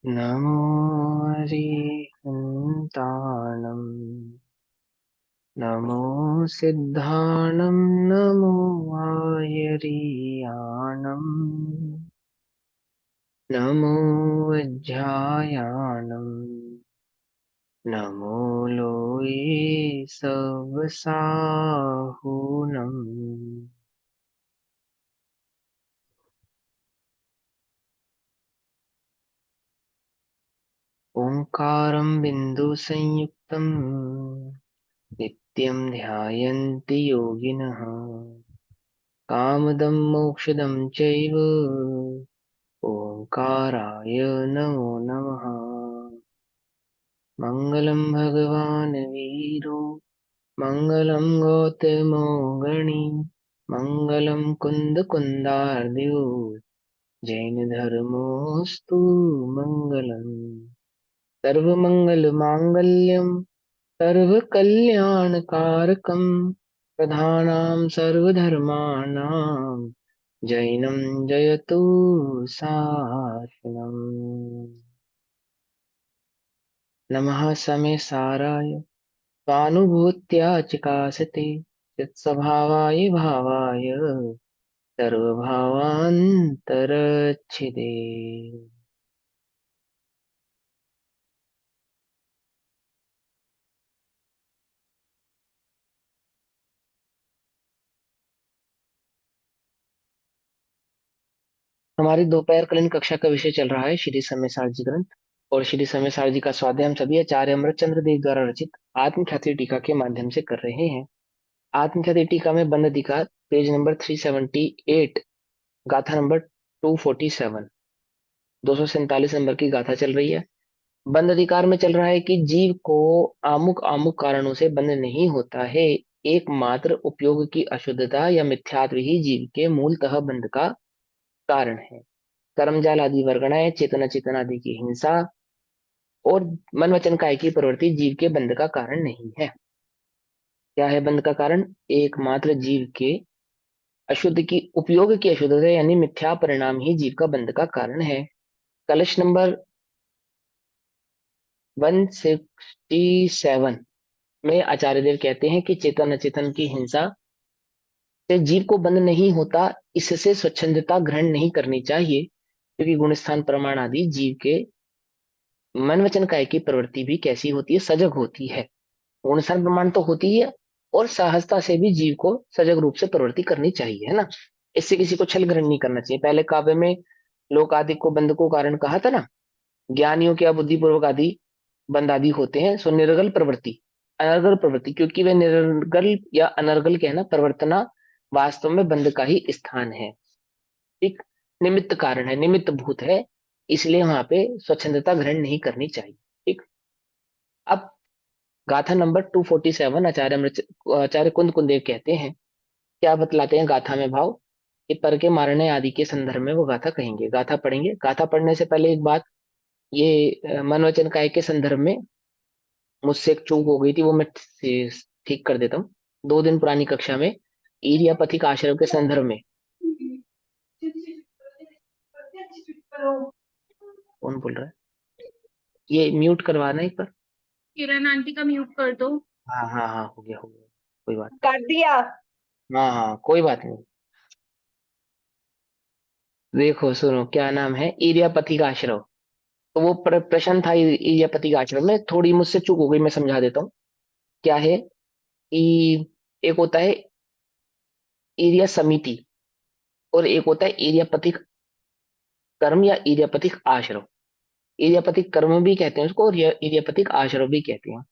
नमो अरिहन्ताणम् नमो सिद्धाणं नमो आयर्याणम् नमो वज्रायाणम् नमो लोये सवसाहुनम् ओंकारं बिन्दुसंयुक्तं नित्यं ध्यायन्ति योगिनः कामदं मोक्षदं चैव ओंकाराय नमो नमः। मङ्गलं भगवान् वीरो मङ्गलं गौतमो गणी मङ्गलं कुन्दकुन्दार्दियो जैनधर्मोऽस्तु मङ्गलम्। सर्वमङ्गलमाङ्गल्यं सर्वकल्याणकारकं प्रधानां सर्वधर्माणां जैनं जयतु शासनम्। नमः समे साराय स्वानुभूत्या चिकासते चित्स्वभावाय भावाय सर्वभावान्तरच्छिदे। हमारी दोपहर कालीन कक्षा का विषय चल रहा है श्री समय जी ग्रंथ और श्री समय जी का स्वाध्याय हम सभी आचार्य अमृतचंद्र देव द्वारा रचित आत्मख्याति टीका के माध्यम से कर रहे हैं। आत्मख्याति टीका में बंद अधिकार पेज नंबर 378 गाथा नंबर 247 247 नंबर की गाथा चल रही है। बंद अधिकार में चल रहा है कि जीव को आमुक आमुक कारणों से बंध नहीं होता है। एकमात्र उपयोग की अशुद्धता या मिथ्यात्व ही जीव के मूलतः बंध का कारण है। कर्मजाल आदि वर्गणाएं चेतना चेतना आदि की हिंसा और मन वचन काय की प्रवृत्ति जीव के बंध का कारण नहीं है। क्या है बंध का कारण? एकमात्र जीव के अशुद्ध की उपयोग की अशुद्धता यानी मिथ्या परिणाम ही जीव का बंध का कारण है। कलश नंबर 167 में आचार्य देव कहते हैं कि चेतन अचेतन की हिंसा से जीव को बंध नहीं होता, इससे स्वच्छंदता ग्रहण नहीं करनी चाहिए, क्योंकि गुणस्थान प्रमाण आदि जीव के मन वचन काय की प्रवृत्ति भी कैसी होती है? सजग होती है। गुणस्थान प्रमाण तो होती ही है और सहजता से भी जीव को सजग रूप से प्रवृत्ति करनी चाहिए, है ना। इससे किसी को छल ग्रहण नहीं करना चाहिए। पहले काव्य में लोक आदि को बंध को कारण कहा था ना। ज्ञानियों के बुद्धिपूर्वक आदि बंद आदि होते हैं सो निर्गल प्रवृत्ति अनर्गल प्रवृत्ति, क्योंकि वे निर्गल या अनर्गल कहना प्रवर्तना वास्तव में बंद का ही स्थान है। ठीक, निमित्त कारण है, निमित्त भूत है, इसलिए वहां पे स्वच्छंदता ग्रहण नहीं करनी चाहिए। ठीक, अब गाथा नंबर 247 आचार्य कुंद कुंदेव कहते हैं, क्या बतलाते हैं गाथा में भाव कि पर के मारने आदि के संदर्भ में वो गाथा कहेंगे। गाथा पढ़ेंगे। गाथा पढ़ने से पहले एक बात, ये मन वचन काय के संदर्भ में मुझसे एक चूक हो गई थी, वो मैं ठीक कर देता हूँ। 2 दिन पुरानी कक्षा में इरियापथी आश्रम के संदर्भ में कौन बोल रहा है? ये म्यूट करवाना एक बार। किरण आंटी का म्यूट कर दो। हाँ हाँ हाँ, हो गया हो गया, कोई बात। कर दिया। हाँ हाँ, कोई बात नहीं। देखो सुनो, क्या नाम है, इरियापथी का आश्रम। तो वो प्रश्न था इरियापथी का आश्रम में, थोड़ी मुझसे चूक हो गई, मैं समझा देता हूँ। क्या है कि एक होता है एरिया समिति और एक होता है एरियापथिक कर्म या एरियापथिक आश्रम। एरियापथिक कर्म भी कहते हैं उसको और एरियापथिक आश्रम भी कहते हैं।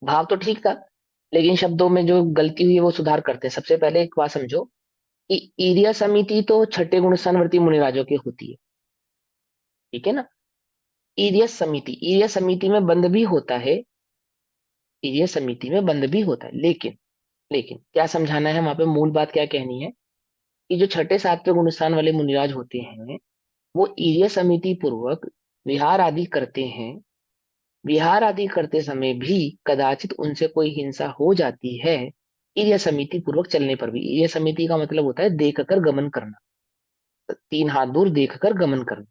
भाव तो ठीक था, लेकिन शब्दों में जो गलती हुई है वो सुधार करते हैं। सबसे पहले एक बात समझो कि एरिया समिति तो छठे गुण स्थानवर्ती मुनिराजों की होती है, ठीक है ना। एरिया समिति में बंद भी होता है, एरिया समिति में बंद भी होता है, लेकिन लेकिन क्या समझाना है वहां पे, मूल बात क्या कहनी है कि जो छठे सातवें गुण स्थान वाले मुनिराज होते हैं वो एरिया समिति पूर्वक विहार आदि करते हैं। विहार आदि करते समय भी कदाचित उनसे कोई हिंसा हो जाती है, एरिया समिति पूर्वक चलने पर भी। एरिया समिति का मतलब होता है देख कर गमन करना, 3 हाथ दूर देख कर गमन करना,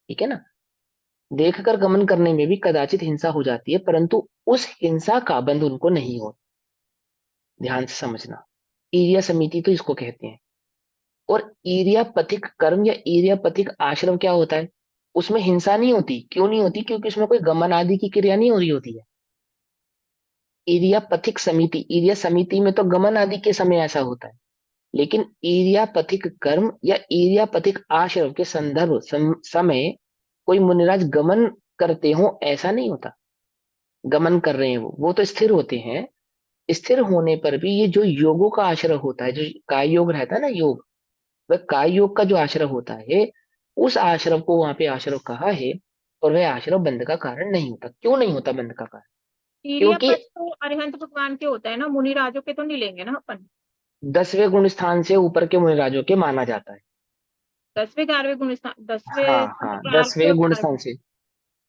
ठीक है ना। देखकर गमन करने में भी कदाचित हिंसा हो जाती है, परंतु उस हिंसा का बंध उनको नहीं होता। ध्यान से समझना, ईर्या समिति तो इसको कहते हैं। और ईर्यापथिक कर्म या ईर्यापथिक आश्रम क्या होता है? उसमें हिंसा नहीं होती। क्यों नहीं होती? क्योंकि उसमें कोई गमन आदि की क्रिया नहीं हो रही होती है। ईर्यापथिक समिति, ईर्या समिति में तो गमन आदि के समय ऐसा होता है, लेकिन ईर्यापथिक कर्म या ईर्यापथिक आश्रम के संदर्भ समय कोई मुनिराज गमन करते हो ऐसा नहीं होता। गमन कर रहे हैं वो तो स्थिर होते हैं। स्थिर होने पर भी ये जो योगों का आश्रय होता है, जो काय योग रहता है ना, योग, वह काय योग का जो आश्रय होता है, उस आश्रम को वहां पे आश्रय कहा है। और वह आश्रय बंध का कारण नहीं होता। क्यों नहीं होता बंध का कारण? ईरिया क्योंकि पथ तो अरिहंत भगवान के होता है ना, मुनि राजों के तो नहीं लेंगे ना अपन। 10वें गुण स्थान से ऊपर के मुनिराजों के माना जाता है। 10वें 11वें गुण स्थान, हाँ 10वें हाँ, 11वें 10वें और गुण 12वें। स्थान से।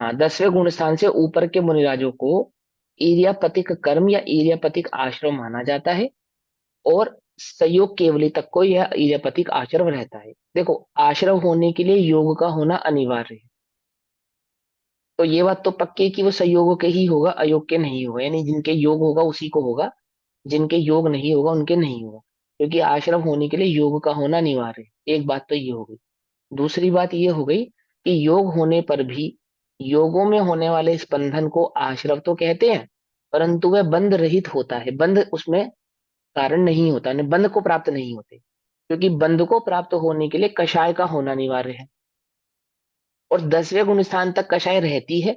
हाँ, 10वें गुण स्थान से ऊपर के मुनिराजों को ईर्यापतिक कर्म या ईर्यापतिक आश्रम माना जाता है। और संयोग केवली तक को यह ईर्यापतिक आश्रम रहता है। देखो, आश्रम होने के लिए योग का होना अनिवार्य है। तो ये बात तो पक्की है कि वो संयोग के ही होगा, अयोग के नहीं होगा। यानी जिनके योग होगा उसी को होगा, जिनके योग नहीं होगा उनके नहीं होगा। क्योंकि आश्रम होने के लिए योग का होना अनिवार्य है। एक बात तो ये हो गई। दूसरी बात ये हो गई कि योग होने पर भी योगों में होने वाले इस बंधन को आश्रव तो कहते हैं, परंतु वह बंध रहित होता है। बंध उसमें कारण नहीं होता, यानी बंध को प्राप्त नहीं होते। क्योंकि बंध को प्राप्त होने के लिए कषाय का होना अनिवार्य है। और 10वें गुण स्थान तक कषाय रहती है।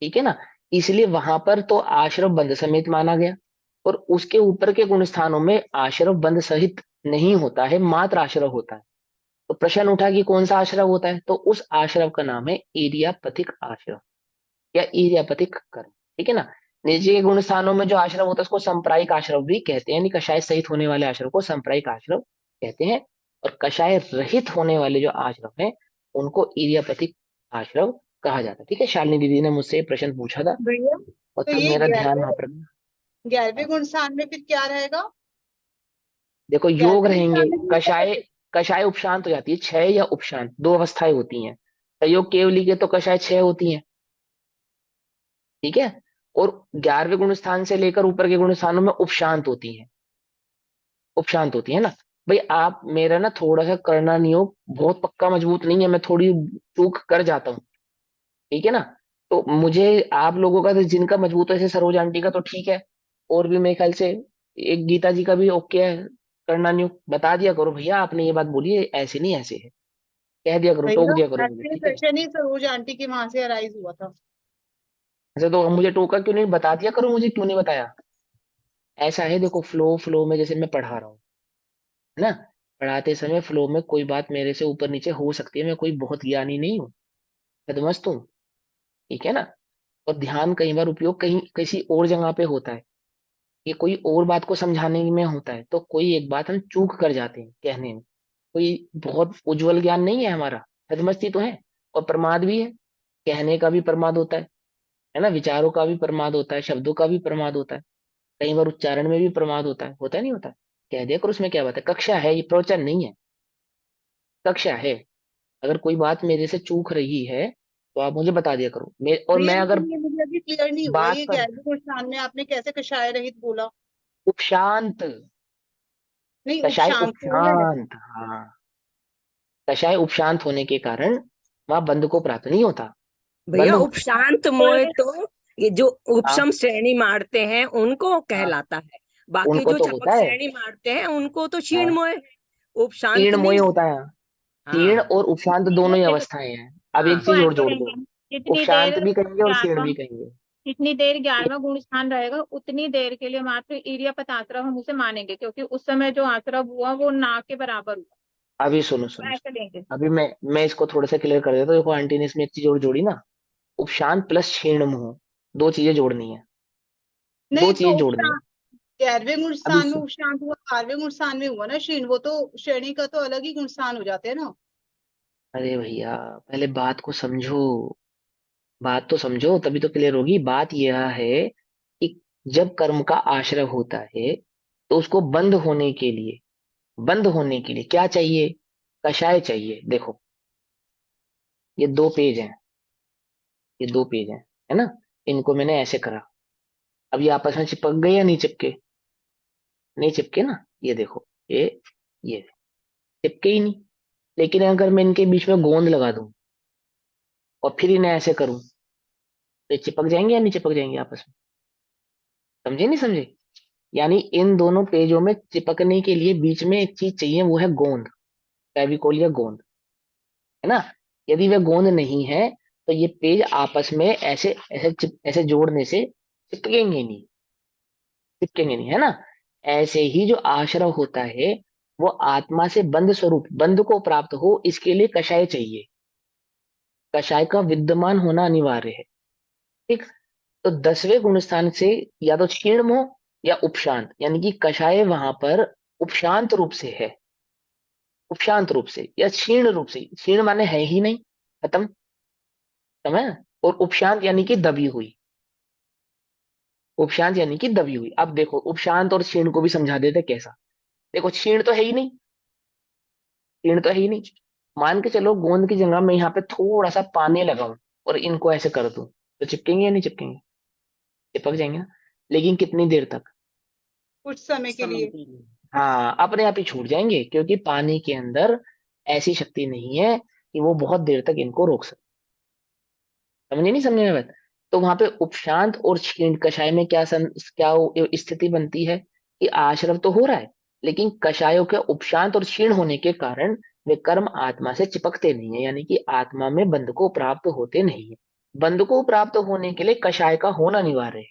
ठीक है ना? इसलिए वहां पर तो आश्रव बंध समेत माना गया। और उसके ऊपर के गुण स्थानों में आश्रव बंध सहित नहीं होता है, मात्र आश्रव होता है। तो प्रश्न उठा कि कौन सा आश्रव होता है, तो उस आश्रव का नाम है इरियापथिक आश्रव या इरियापथिक कर्म। ठीक है ना? नीचे के गुण स्थानों में जो आश्रव होता है उसको सांप्रायिक आश्रव भी कहते हैं, यानी कषाय सहित होने वाले आश्रव को सांप्रायिक आश्रव कहते हैं। और कषाय रहित होने वाले जो आश्रव हैं उनको इरियापथिक आश्रव कहा जाता है। ठीक है, शालिनी दीदी ने मुझसे ये प्रश्न पूछा था भैया, और तो तब ये मेरा ध्यान वहां पर ग्यारहवें गया। ग्यारहवें हाँ, गुण स्थान में फिर क्या रहेगा? देखो, योग 11वें गुण रहेंगे। स्थान में भी क्या कषाय, रहेगा? कषाय उपशांत हो जाती है। क्षय या उपशांत दो अवस्थाएं होती हैं। संयोग केवली के तो कषाय क्षय होती हैं। ठीक है? और 11वें गुण स्थान से लेकर ऊपर के गुण स्थानों में उपशांत होती हैं। उपशांत होती है ना। भाई, आप मेरा ना थोड़ा सा करना नियोग बहुत पक्का मजबूत नहीं है, मैं थोड़ी चूक कर जाता हूँ। ठीक है ना? तो मुझे आप लोगों का तो जिनका मजबूत है, जैसे सरोज आंटी का तो ठीक है, और भी मेरे ख्याल से एक गीता जी का भी ओके है, करना नियोग बता दिया करो भैया, आपने ये बात बोली है, ऐसे नहीं ऐसे है, कह दिया करो, टोक भैया, दिया करो मुझे। एक्चुअली ठीक है? क्वेश्चन ही सरोज आंटी के वहां से अराइज हुआ था। अच्छा, तो मुझे टोका क्यों नहीं? बता दिया करो मुझे, क्यों नहीं बताया? ऐसा है, देखो, फ्लो फ्लो में जैसे मैं पढ़ा रहा हूँ, है ना, पढ़ाते समय फ्लो में कोई बात मेरे से ऊपर नीचे हो सकती है। मैं कोई बहुत ज्ञानी नहीं हूँ, मस्त हूँ। ठीक है ना? और ध्यान कई बार उपयोग कहीं किसी और जगह पे होता है, ये कोई और बात को समझाने में होता है, तो कोई एक बात हम चूक कर जाते हैं कहने में। कोई बहुत उज्जवल ज्ञान नहीं है हमारा, मस्ती तो है। और प्रमाद भी है, कहने का भी प्रमाद होता है ना, विचारों का भी प्रमाद होता है, शब्दों का भी प्रमाद होता है। कई बार उच्चारण में भी प्रमाद होता है नहीं होता? कह दिया करो, उसमें क्या बात है? कक्षा है, ये प्रवचन नहीं है, कक्षा है। अगर कोई बात मेरे से चूक रही है तो आप मुझे बता दिया करो। और भैया, मैं अगर लेकिन ये मुझे अभी क्लियर नहीं हुआ, बात ये पर 11वें गुण स्थान में आपने कैसे कषाय रहित बोला? उपशांत, नहीं, कषाय उपशांत तो है। उपशांत, हाँ, कषाय उपशांत होने के कारण वहां बंध को प्राप्त नहीं होता। भैया बंध उपशांत मोय तो ये जो हाँ, उपशम श्रेणी मारते हैं उनको हाँ, कहलाता है। बाकी उनको जो तो होता चपक है। श्रेणी मारते हैं उनको तो क्षीण हाँ, मोय है, उपशांत तीर्ण मोय नहीं। होता है। तीर्ण हाँ और उपशांत जितनी दोनों ही देर, अवस्थाएं हैं। अब एक हाँ। इसको चीज और ऐसे जोड़ दो, लेंगे, जितनी देर उपशांत भी कहेंगे और क्षीण 11वां भी कहेंगे। जितनी देर 11वां गुण स्थान रहेगा उतनी देर के लिए मात्र इरियापत आश्रव हम उसे मानेंगे, क्योंकि उस समय जो आश्रव हुआ वो ना के बराबर हुआ। अभी सुनो तो सुनो ऐसे सुनो, लेंगे। अभी मैं इसको थोड़ा सा क्लियर कर देता हूँ। देखो, आंटी ने इसमें एक चीज और जोड़ी ना, उपशांत प्लस क्षीण मोह, दो चीजें जोड़नी है। दो नहीं, तो चीजें जोड़नी है। उपशांत 11वें गुण अभी स्थान में उपशांत हुआ, 12वें गुण स्थान में हुआ ना क्षीण, वो तो श्रेणी का तो अलग ही गुण स्थान हो जाते हैं ना। अरे भैया, पहले बात को समझो, बात तो समझो तभी तो क्लियर होगी। बात यह है कि जब कर्म का आश्रय होता है तो उसको बंद होने के लिए क्या चाहिए? कषाय चाहिए। देखो, ये दो पेज हैं, ये 2 पेज है ना, इनको मैंने ऐसे करा, अब ये आपस में चिपक गए या नहीं चिपके? नहीं चिपके ना, ये देखो, ये चिपके ही नहीं। लेकिन अगर मैं इनके बीच में गोंद लगा दूं और फिर इन्हें ऐसे करूं, तो ये चिपक जाएंगे या नहीं चिपक जाएंगे आपस में? समझे नहीं समझे? यानी इन दोनों पेजों में चिपकने के लिए बीच में एक चीज चाहिए, वो है गोंद, फेविकोल या गोंद, है ना। यदि वह गोंद नहीं है तो ये पेज आपस में ऐसे ऐसे ऐसे जोड़ने से चिपकेंगे नहीं, चिपकेंगे नहीं, है ना। ऐसे ही जो आश्रव होता है वो आत्मा से बंध स्वरूप, बंध को प्राप्त हो, इसके लिए कषाय चाहिए, कषाय का विद्यमान होना अनिवार्य है। ठीक। तो 10वें गुण स्थान से या तो क्षीण हो या उपशांत, यानी कि कषाय वहां पर उपशांत रूप से है, उपशांत रूप से या क्षीण रूप से, क्षीण माने है ही नहीं, खत्म, समझ। और उपशांत यानी कि दबी हुई, उपशांत यानी कि दबी हुई। अब देखो उपशांत और क्षीण को भी समझा देते कैसा। देखो क्षीण तो है ही नहीं, क्षीण तो है ही नहीं। मान के चलो गोंद की जगह मैं यहाँ पे थोड़ा सा पानी लगाऊं और इनको ऐसे कर दूं, तो चिपकेंगे या नहीं चिपकेंगे? चिपक जाएंगे ना। लेकिन कितनी देर तक? कुछ समय के लिए। हाँ, अपने आप ही छूट जाएंगे, क्योंकि पानी के अंदर ऐसी शक्ति नहीं है कि वो बहुत देर तक इनको रोक सके। समझे नहीं समझे में बात? तो वहां पे उपशांत और क्षीण कषाय में क्या स्थिति बनती है कि आश्रव तो हो रहा है, लेकिन कषायों के उपशांत और क्षीण होने के कारण वे कर्म आत्मा से चिपकते नहीं है, यानी कि आत्मा में बंध को प्राप्त होते नहीं है। बंध को प्राप्त होने के लिए कषाय का होना अनिवार्य है,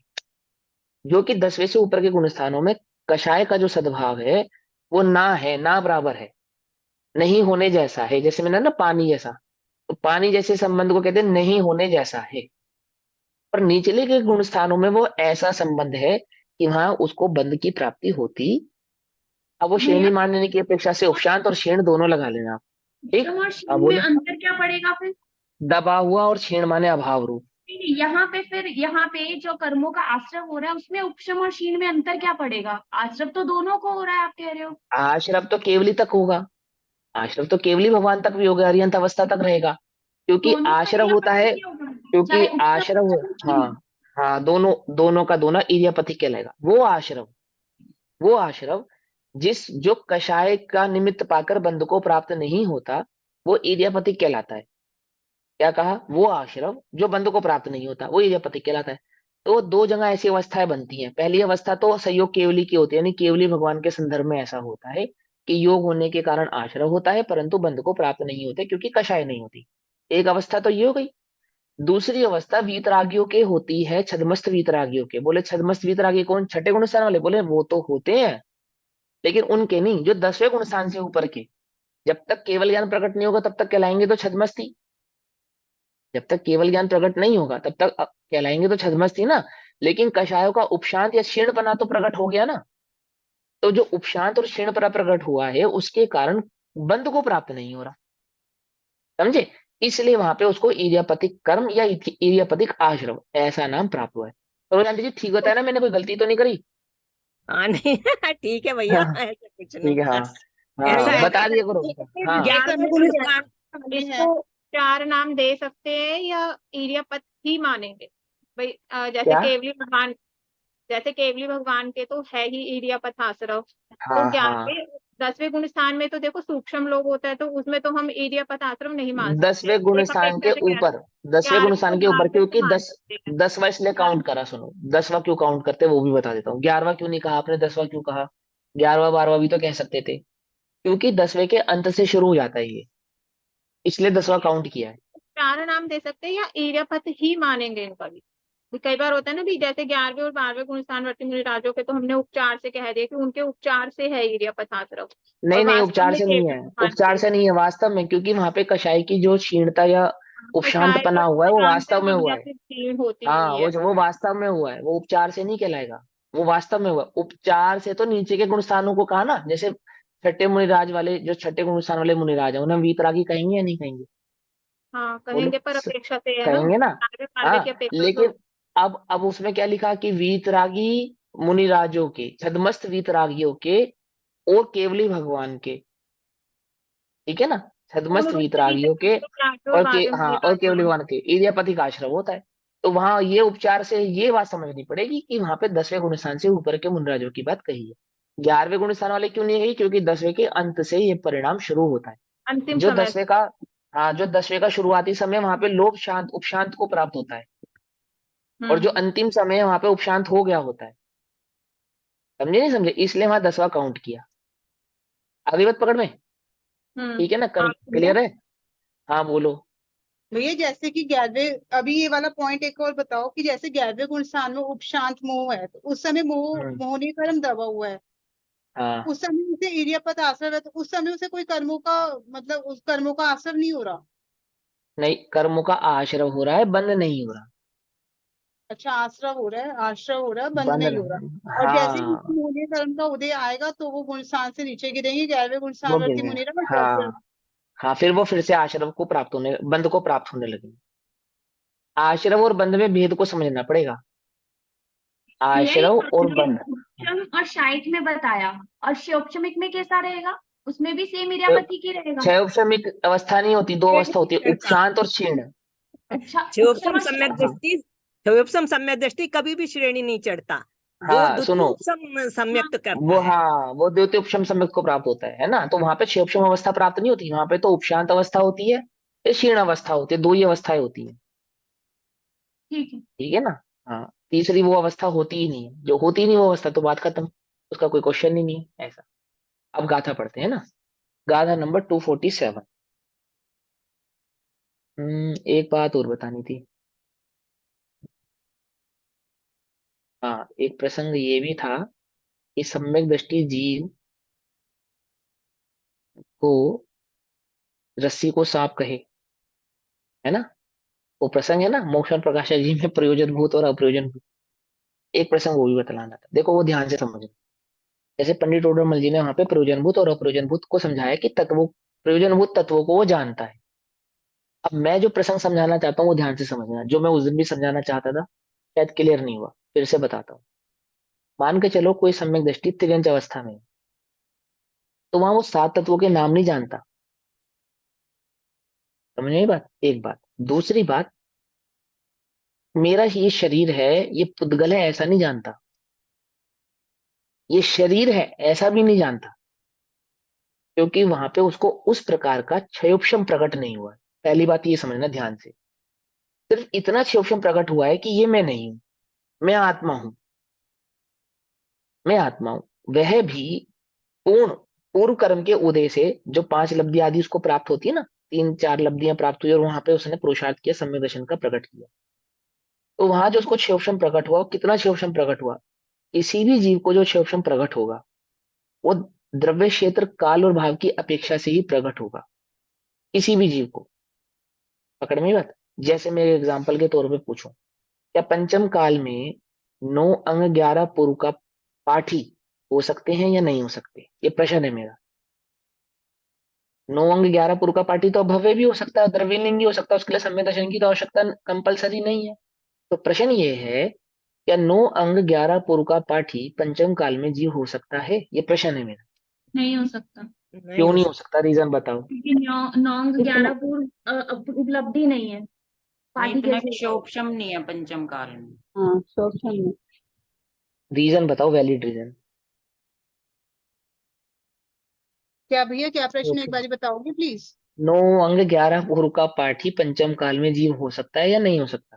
जो कि 10वें से ऊपर के गुण स्थानों में कषाय का जो सद्भाव है वो ना है, ना बराबर है, नहीं होने जैसा है। जैसे मैंने ना पानी जैसा, तो पानी जैसे संबंध को कहते हैं नहीं होने जैसा है। पर निचले के गुण स्थानों में वो ऐसा संबंध है कि वहां उसको बंध की प्राप्ति होती। अब वो श्रेणी मानने की अपेक्षा से उपशांत और क्षीण दोनों लगा लेना आप। ठीक। और अब क्षीण में बोलो। अंतर क्या पड़ेगा फिर? दबा हुआ और क्षीण माने अभाव रूप। नहीं, यहाँ पे फिर यहाँ पे जो कर्मों का आश्रय हो रहा है उसमें उपशम और क्षीण में अंतर क्या पड़ेगा? आश्रय तो दोनों को हो रहा है, आप कह रहे हो। आश्रव तो केवली तक होगा, आश्रव तो केवली भगवान तक भी होगा, अरिहंत अवस्था तक रहेगा, क्योंकि दोनों का आश्रव होता इरियापति है, ही होगा, क्योंकि चाहे उपशम आश्रव, हो चाहे हाँ क्षीण। हाँ, दोनों दोनों का दोनों इरियापति कहलाएगा। वो आश्रव, वो आश्रव जिस जो कषाय का निमित्त पाकर बंध को प्राप्त नहीं होता, वो इरियापति कहलाता है। क्या कहा? वो आश्रव जो बंध को प्राप्त नहीं होता वो इरियापति कहलाता है। तो दो जगह ऐसी अवस्थाएं बनती हैं। पहली अवस्था तो संयोग केवली की होती है, यानी केवली भगवान के संदर्भ में ऐसा होता है कि योग होने के कारण आश्रव होता है परंतु बंध को प्राप्त नहीं होते, क्योंकि कषाय नहीं होती। एक अवस्था तो ये हो गई। दूसरी अवस्था वीतरागियों के होती है, छदमस्त वीतरागियों के। बोले छदमस्त वीतरागी कौन? छठे गुण स्थान वाले। बोले वो तो होते हैं, लेकिन उनके नहीं, जो 10वें गुण स्थान से ऊपर के। जब तक केवल ज्ञान प्रकट नहीं होगा तब तक कहलाएंगे तो छदमस्ती, जब तक केवल ज्ञान प्रकट नहीं होगा तब तक कहलाएंगे तो छदमस्ती ना। लेकिन कषायों का उपशांत या क्षीणपना तो प्रकट हो गया ना। तो जो उपशांत और क्षीणपना प्रकट हुआ है उसके कारण बंध को प्राप्त नहीं हो रहा, समझे। इसलिए वहां पे उसको इरियापतिक कर्म या इरियापतिक आश्रम ऐसा नाम प्राप्त हुआ है। तो जानते जी ठीक बताया ना, मैंने कोई गलती तो नहीं करी? हाँ नहीं ठीक है भैया, हाँ, ऐसा कुछ नहीं। ठीक है। हाँ ऐसा हाँ, है बता दिया करो। हाँ 11वें गुण स्थान। इसको 4 नाम दे सकते हैं या इरियापत ही मानेंगे भाई? जैसे क्या? केवली भगवान, जैसे केवली भगवान के तो है ही इरियापत आश्रव। तो हाँ हाँ, 10वें गुण स्थान में तो देखो सूक्ष्म लोग होता है, तो उसमें तो हम इरियापत आश्रम नहीं मान सकते। 10वें गुण एक स्थान अपेक्षा के से कह ऊपर, 10वें गुण 11वें स्थान और के ऊपर, 12वें को क्योंकि मान 10, सकते हैं। 10वां इसलिए काउंट करा, सुनो 10वां क्यों काउंट करते हैं वो भी बता देता हूँ। 11वां क्यों नहीं कहा आपने, 10वां क्यों कहा? 11वां 12वां भी तो कह सकते थे, क्योंकि 10वें के अंत से शुरू हो जाता है ये, इसलिए 10वां काउंट किया है। 4 नाम दे सकते हैं या इरियापत ही मानेंगे इनका भी कई बार होता है ना भी, जैसे 11वें और 12वें गुण स्थान वर्ती मुनि राजों के तो हमने उपचार से कह दिया कि उनके उपचार से है इरियापत आश्रव, और नहीं नहीं, वास्तव उपचार में से नहीं केवल है, भगवान उपचार के से नहीं है वास्तव में, क्योंकि वहां पे कषाय की जो क्षीणता या उपशांत कषाय पना जो हुआ है वो जानते वास्तव में हम हुआ है। जैसे क्षीण होती हाँ, नहीं है। वो वास्तव में हुआ है, वो उपचार से नहीं कहलाएगा, वो वास्तव में हुआ है। उपचार से तो नीचे के गुण स्थानों को कहा ना, जैसे छठे मुनिराज वाले, जो छठे गुण स्थान वाले मुनिराज है उन्हें वीतरागी कहेंगे या नहीं कहेंगे? हाँ बोलो, कहेंगे, पर अपेक्षा से है ना, कहेंगे ना। 12वें की हाँ, अपेक्षा तो। लेकिन अब उसमें क्या लिखा कि वीतरागी मुनिराजों के, छदमस्त वीतरागियों के और केवली भगवान के, ठीक है ना। छदमस्त दोनों वीतरागियों के और और बाद में हाँ मुनि और केवल राजों। विद्वान के इर्यापति का आश्रम होता है। तो वहां ये उपचार से ये बात समझनी पड़ेगी कि वहां पे 10वें गुण स्थान से ऊपर के मुनिराजों की बात कही है। 11वें गुण स्थान वाले क्यों नहीं कही? क्योंकि 10वें के अंत से ये परिणाम शुरू होता है। अंतिम जो समय। 10वें का हाँ जो 10वें का शुरुआती समय वहां पे लोभ शांत उपशांत को प्राप्त होता है, और जो हम्म अंतिम समय है वहां पे उपशांत हो गया होता है। समझे नहीं समझे? इसलिए वहां 10वां काउंट किया। आगे बात पकड़ में? ठीक है ना? आप क्लियर है? हाँ बोलो। भैया जैसे कि 11वें, अभी ये वाला पॉइंट एक और बताओ कि जैसे 11वें गुण स्थान में उपशांत मोह है, तो उस समय हम्म, मोहनी कर्म दबा हुआ है, हाँ उस समय उसे इरियापत आश्रय है, तो उस समय उसे कोई कर्मों का, मतलब उस कर्मों का असर नहीं हो रहा। नहीं, कर्मों का आश्रय हो रहा है, बंद नहीं हो रहा। अच्छा, आश्रय हो रहा है, आश्रय हो रहा है, बंद बंद नहीं हो रहा। नहीं, और जैसे ही हाँ उसकी मोहनीय कर्म का उदय आएगा तो वो गुण स्थान से नीचे गिरेंगे, 11वें गुण वो स्थानवर्ती गिर मुनि रहा, हाँ हाँ, फिर वो फिर से आश्रव को प्राप्त होने बंद को प्राप्त होने लगे। आश्रव और बंद में भेद को समझना पड़ेगा। यही आश्रव और आपने बंद। उपशम और शाइट में बताया, और शोपशमिक में कैसा रहेगा? उसमें भी सेम इर्यापति की रहेगा। क्षय उपशमिक अवस्था नहीं होती, दो अवस्था होती है, करता उपशांत और क्षीण। अच्छा, क्षयोपम उपशम और सम्यक शाइट। हाँ दृष्टि, क्षयोपम सम्यक दृष्टि कभी भी श्रेणी नहीं चढ़ता, वो हाँ सुनो, द्वितीयोपम सम्यक्त करता वो है। हाँ वो द्वितीय उपशम सम्यक को प्राप्त होता है ना? तो वहां पे क्षय उपशम अवस्था प्राप्त नहीं होती, वहां पे तो उपशांत अवस्था होती है या क्षीण अवस्था होती है, दो ही अवस्थाएं होती है। ठीक है। ठीक है ना? हाँ, तीसरी वो अवस्था होती ही नहीं है, जो होती ही नहीं वो अवस्था तो बात खत्म, उसका कोई क्वेश्चन ही नहीं है ऐसा। अब गाथा पढ़ते हैं ना। गाथा नंबर 247। एक बात और बतानी थी। हाँ, एक प्रसंग ये भी था कि सम्यक दृष्टि जीव को रस्सी को सांप कहे, है ना? वो प्रसंग है ना, मोक्ष और प्रकाश जी में प्रयोजन भूत और अप्रयोजन भूत। एक प्रसंग वो भी बतलाना था, देखो वो ध्यान से समझना। जैसे पंडित टोडरमल जी ने वहां पे प्रयोजन भूत और अप्रयोजन भूत को समझाया कि तत्वों प्रयोजनभूत तत्वों को वो जानता है। अब मैं जो प्रसंग समझाना चाहता हूँ वो ध्यान से समझना, जो मैं उस दिन भी समझाना चाहता था शायद क्लियर नहीं हुआ, फिर से बताता हूँ। मान के चलो कोई सम्यक दृष्टि तिर्यंच अवस्था में है, तो वहां वो 7 तत्वों के नाम नहीं जानता। समझ में बात? एक बात। दूसरी बात, मेरा ये शरीर है, ये पुद्गल है, ऐसा नहीं जानता। ये शरीर है ऐसा भी नहीं जानता, क्योंकि वहां पे उसको उस प्रकार का क्षयोपशम प्रकट नहीं हुआ है। पहली बात ये समझना ध्यान से। सिर्फ इतना क्षयोपशम प्रकट हुआ है कि ये मैं नहीं हूं, मैं आत्मा हूं, मैं आत्मा हूं। वह भी पूर्ण पूर्व कर्म के उदय से जो 5 लब्धि आदि उसको प्राप्त होती है ना, 3-4 लब्धियां प्राप्त हुई और वहां पे उसने पुरुषार्थ किया, सम्यक दर्शन का प्रकट किया। तो वहां जो उसको क्षयोपशम प्रकट हुआ, वो कितना क्षयोपशम प्रकट हुआ? किसी भी जीव को जो क्षयोपशम प्रकट होगा वो द्रव्य क्षेत्र काल और भाव की अपेक्षा से ही प्रकट होगा, किसी भी जीव को। पकड़ में बात? जैसे मैं एग्जाम्पल के तौर पे पूछूं, क्या पंचम काल में 9 अंग 11 पुरु का पाठी हो सकते हैं या नहीं हो सकते? ये प्रश्न है मेरा। 9 अंग 11 पुरु का पाठी तो भव्य भी हो सकता है, द्रव्यलिंगी हो सकता है, उसके लिए सम्यक दर्शन की तो आवश्यकता कंपलसरी नहीं है। तो प्रश्न ये है, क्या 9 अंग 11 पुरु का पाठी पंचम काल में जीव हो सकता है? ये प्रश्न है मेरा। नहीं हो सकता, नहीं क्यों हो नहीं हो सकता। सकता? रीजन बताओ। क्योंकि नौंग इतना 11 उपलब्धि नहीं है, नहीं, पाठी इतना कैसे होगा? क्षोभक्षम नहीं है पंचम काल में। हाँ, शोषण में। रीजन बताओ, वैलिड रीजन। क्या भैया, क्या प्रश्न, एक बारी बताओगे प्लीज? 9 अंग 11 पुरु का पाठी पंचम काल में जीव हो सकता है या नहीं हो सकता?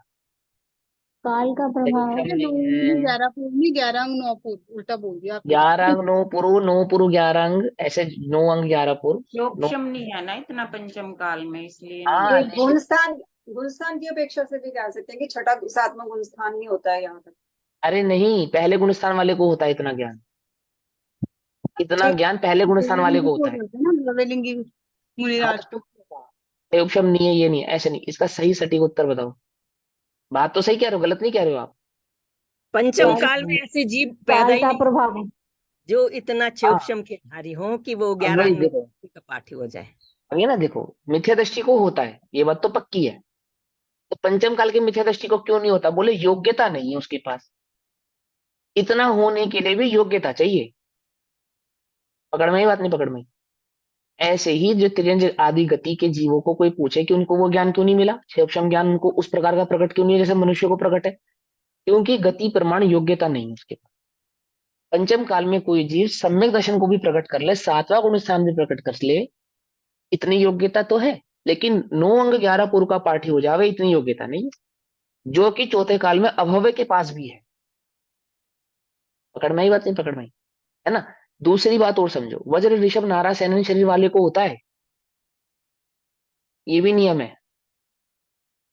काल का प्रभाव क्षम है, नहीं 9 है। 11 पूर्णी 11 अंग 9 पूर्व, उल्टा बोल दिया आपने। 11 अंग 9 पुरु, 9 पुरु 11 अंग, ऐसे 9 अंग 11 पुरु। 9 क्षोभक्षम नहीं है ना इतना पंचम काल में, इसलिए नहीं हाँ है। एक गुणस्थान, गुणस्थान की अपेक्षा से भी कह सकते हैं कि छठा सातवां गुणस्थान नहीं होता है यहाँ तक। अरे नहीं, पहले गुणस्थान वाले को होता है इतना ज्ञान। इतना ठीक। ज्ञान पहले गुणस्थान वाले को हो होता है। जाता है ना द्रव्यलिंगी हाँ मुनिराज तो को। उपशम नहीं है, ये नहीं है, ऐसे नहीं। इसका सही सटीक उत्तर बताओ। बात तो सही कह रहे हो, गलत नहीं कह रहे हो आप। पंचम काल, काल में ऐसी जीव पैदा काल ही का नहीं प्रभाव। जो इतना हाँ, क्षयोपशम के धारी हो कि वो अब 11 वही अंग में देखो, का पाठी हो जाए। अब ये ना देखो, मिथ्या दृष्टि को होता है, ये बात तो पक्की है। तो पंचम काल के मिथ्या दृष्टि को क्यों नहीं होता? बोले योग्यता नहीं है उसके पास। इतना होने के लिए भी योग्यता चाहिए। पकड़ में ही बात नहीं? पकड़ में ही। ऐसे ही जो तिर्यंज आदि गति के जीवों को कोई पूछे कि उनको वो ज्ञान क्यों नहीं मिला, क्षेपक्षम ज्ञान उनको उस प्रकार का प्रकट क्यों नहीं है जैसे मनुष्य को प्रकट है, क्योंकि गति प्रमाण योग्यता नहीं है उसके पास। पंचम काल में कोई जीव सम्यक दर्शन को भी प्रकट कर ले, सातवां गुण स्थान भी प्रकट कर ले, इतनी योग्यता तो है, लेकिन 9 अंग 11 पूर्व का पाठी हो जावे इतनी योग्यता नहीं है, जो कि चौथे काल में अभव्य के पास भी है। पकड़ में आई बात, नहीं पकड़ में आई, है ना। दूसरी बात और समझो, वज्र ऋषभ नारा सैन्य शरीर वाले को होता है, ये भी नियम है,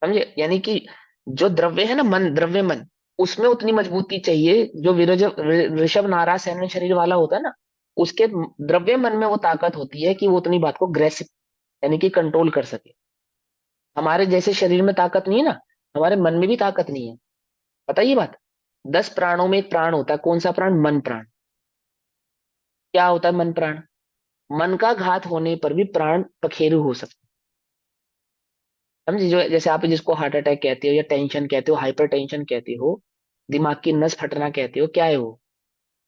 समझे। यानी कि जो द्रव्य है ना, मन, द्रव्य मन, उसमें उतनी मजबूती चाहिए, जो ऋषभ नारा सैन्य शरीर वाला होता है ना, उसके द्रव्य मन में वो ताकत होती है कि वो उतनी बात को ग्रेस यानी कि कंट्रोल कर सके। हमारे जैसे शरीर में ताकत नहीं है ना, हमारे मन में भी ताकत नहीं है, पता ये बात। 10 प्राणों में एक प्राण होता है, कौन सा प्राण? मन प्राण। क्या होता है मन प्राण? मन का घात होने पर भी प्राण पखेरु हो सकता है, समझे। जो जैसे आप जिसको हार्ट अटैक कहते हो या टेंशन कहते हो, हाइपर टेंशन कहते हो, दिमाग की नस फटना कहते हो, क्या है वो?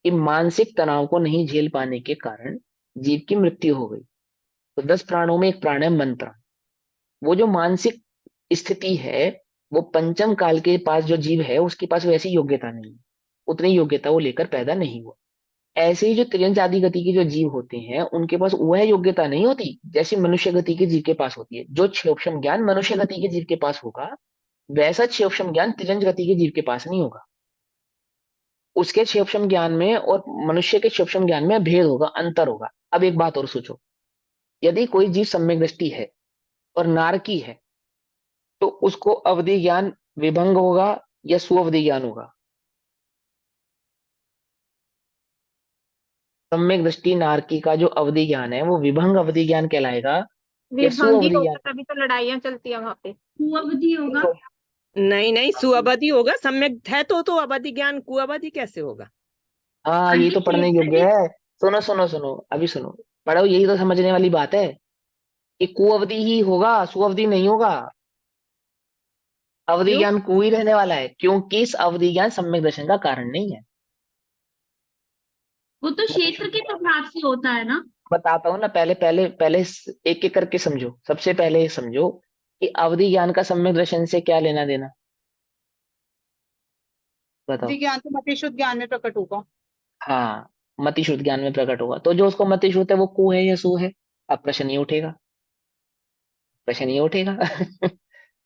कि मानसिक तनाव को नहीं झेल पाने के कारण जीव की मृत्यु हो गई। तो 10 प्राणों में एक प्राण है मन प्राण। वो जो मानसिक स्थिति है, वो पंचम काल के पास जो जीव है उसके पास वैसी योग्यता नहीं है, उतनी योग्यता वो लेकर पैदा नहीं हुआ। ऐसे ही जो त्रियंच आदि गति के जो जीव होते हैं उनके पास वह योग्यता नहीं होती जैसी मनुष्य गति के जीव के पास होती है। जो क्षेपक्षम ज्ञान मनुष्य गति के जीव के पास होगा, वैसा क्षेपक्षम ज्ञान त्रियंच गति के जीव के पास नहीं होगा। उसके क्षेपक्षम ज्ञान में और मनुष्य के क्षेपक्षम ज्ञान में भेद होगा, अंतर होगा। अब एक बात और सोचो, यदि कोई जीव सम्यक दृष्टि है और नारकी है, तो उसको अवधि ज्ञान विभंग होगा या सुअवधि ज्ञान होगा? सम्यक दृष्टि नारकी का जो अवधि ज्ञान है वो विभंग अवधि ज्ञान कहलाएगा या विभंगी सुअवधि होगा, ज्ञान? तभी तो लड़ाइयां चलती है वहां पे। कुअवधि होगा। नहीं नहीं, सुअवधि होगा, सम्यक है तो अवधि ज्ञान, कुअवधि कैसे होगा? हाँ, ये आंटी तो पढ़ने क्षेत्र योग्य है। सुनो सुनो सुनो, अभी सुनो, पढ़ो, यही तो समझने वाली बात है कि कुअवधि ही होगा, सुअवधि नहीं होगा। अवधि क्यों? ज्ञान कु ही रहने वाला है, क्योंकि इस अवधि ज्ञान सम्यक दर्शन का कारण नहीं है। वो तो क्षेत्र के प्रभाव से होता है ना। बताता हूँ ना, पहले पहले पहले एक एक करके समझो। सबसे पहले समझो कि अवधि ज्ञान का सम्यक दर्शन से क्या लेना देना, बताओ। विज्ञान तो मति शुद्ध ज्ञान में प्रकट होगा। हाँ, मति शुद्ध ज्ञान में प्रकट होगा, तो जो उसको मति शुद्ध है वो कु है या सु है? अब प्रश्न ये उठेगा, प्रश्न ये उठेगा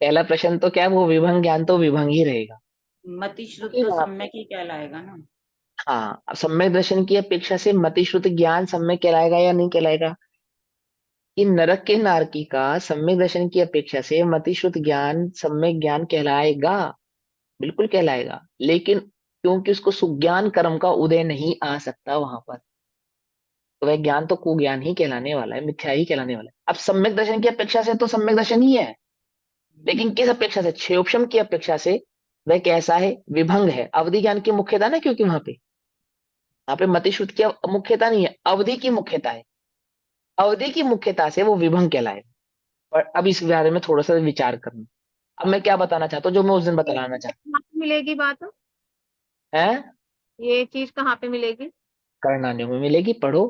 पहला प्रश्न तो क्या है, वो विभंग ज्ञान तो विभंग ही रहेगा, मति श्रुत क्योंकि तो वहां सम्यक ही कहलाएगा ना। हाँ, अब सम्यक दर्शन की अपेक्षा से मति श्रुत ज्ञान सम्यक कहलाएगा या नहीं कहलाएगा? कि नरक के नारकी का सम्यक दर्शन की अपेक्षा से मति श्रुत ज्ञान सम्यक ज्ञान कहलाएगा, बिल्कुल कहलाएगा, लेकिन क्योंकि उसको सुज्ञान कर्म का उदय नहीं आ सकता वहां पर, तो वह ज्ञान तो कुज्ञान ही कहलाने वाला है, मिथ्या ही कहलाने वाला है। अब सम्यक दर्शन की अपेक्षा से तो सम्यक दर्शन ही है, लेकिन किस अपेक्षा से? क्षेपक्षम की अपेक्षा से वह कैसा है? विभंग है। अवधि ज्ञान की मुख्यता ना, क्योंकि वहां पे मति श्रुत की मुख्यता नहीं है, अवधि की मुख्यता है। अवधि की मुख्यता से वो विभंग कहलाएगा। और अब इस बारे में थोड़ा सा विचार करना। अब मैं क्या बताना चाहता हूँ, जो मैं उस दिन बताना चाहता कहाँ पे मिलेगी बात? है, ये चीज कहाँ पे मिलेगी? करणानियों में मिलेगी, पढ़ो।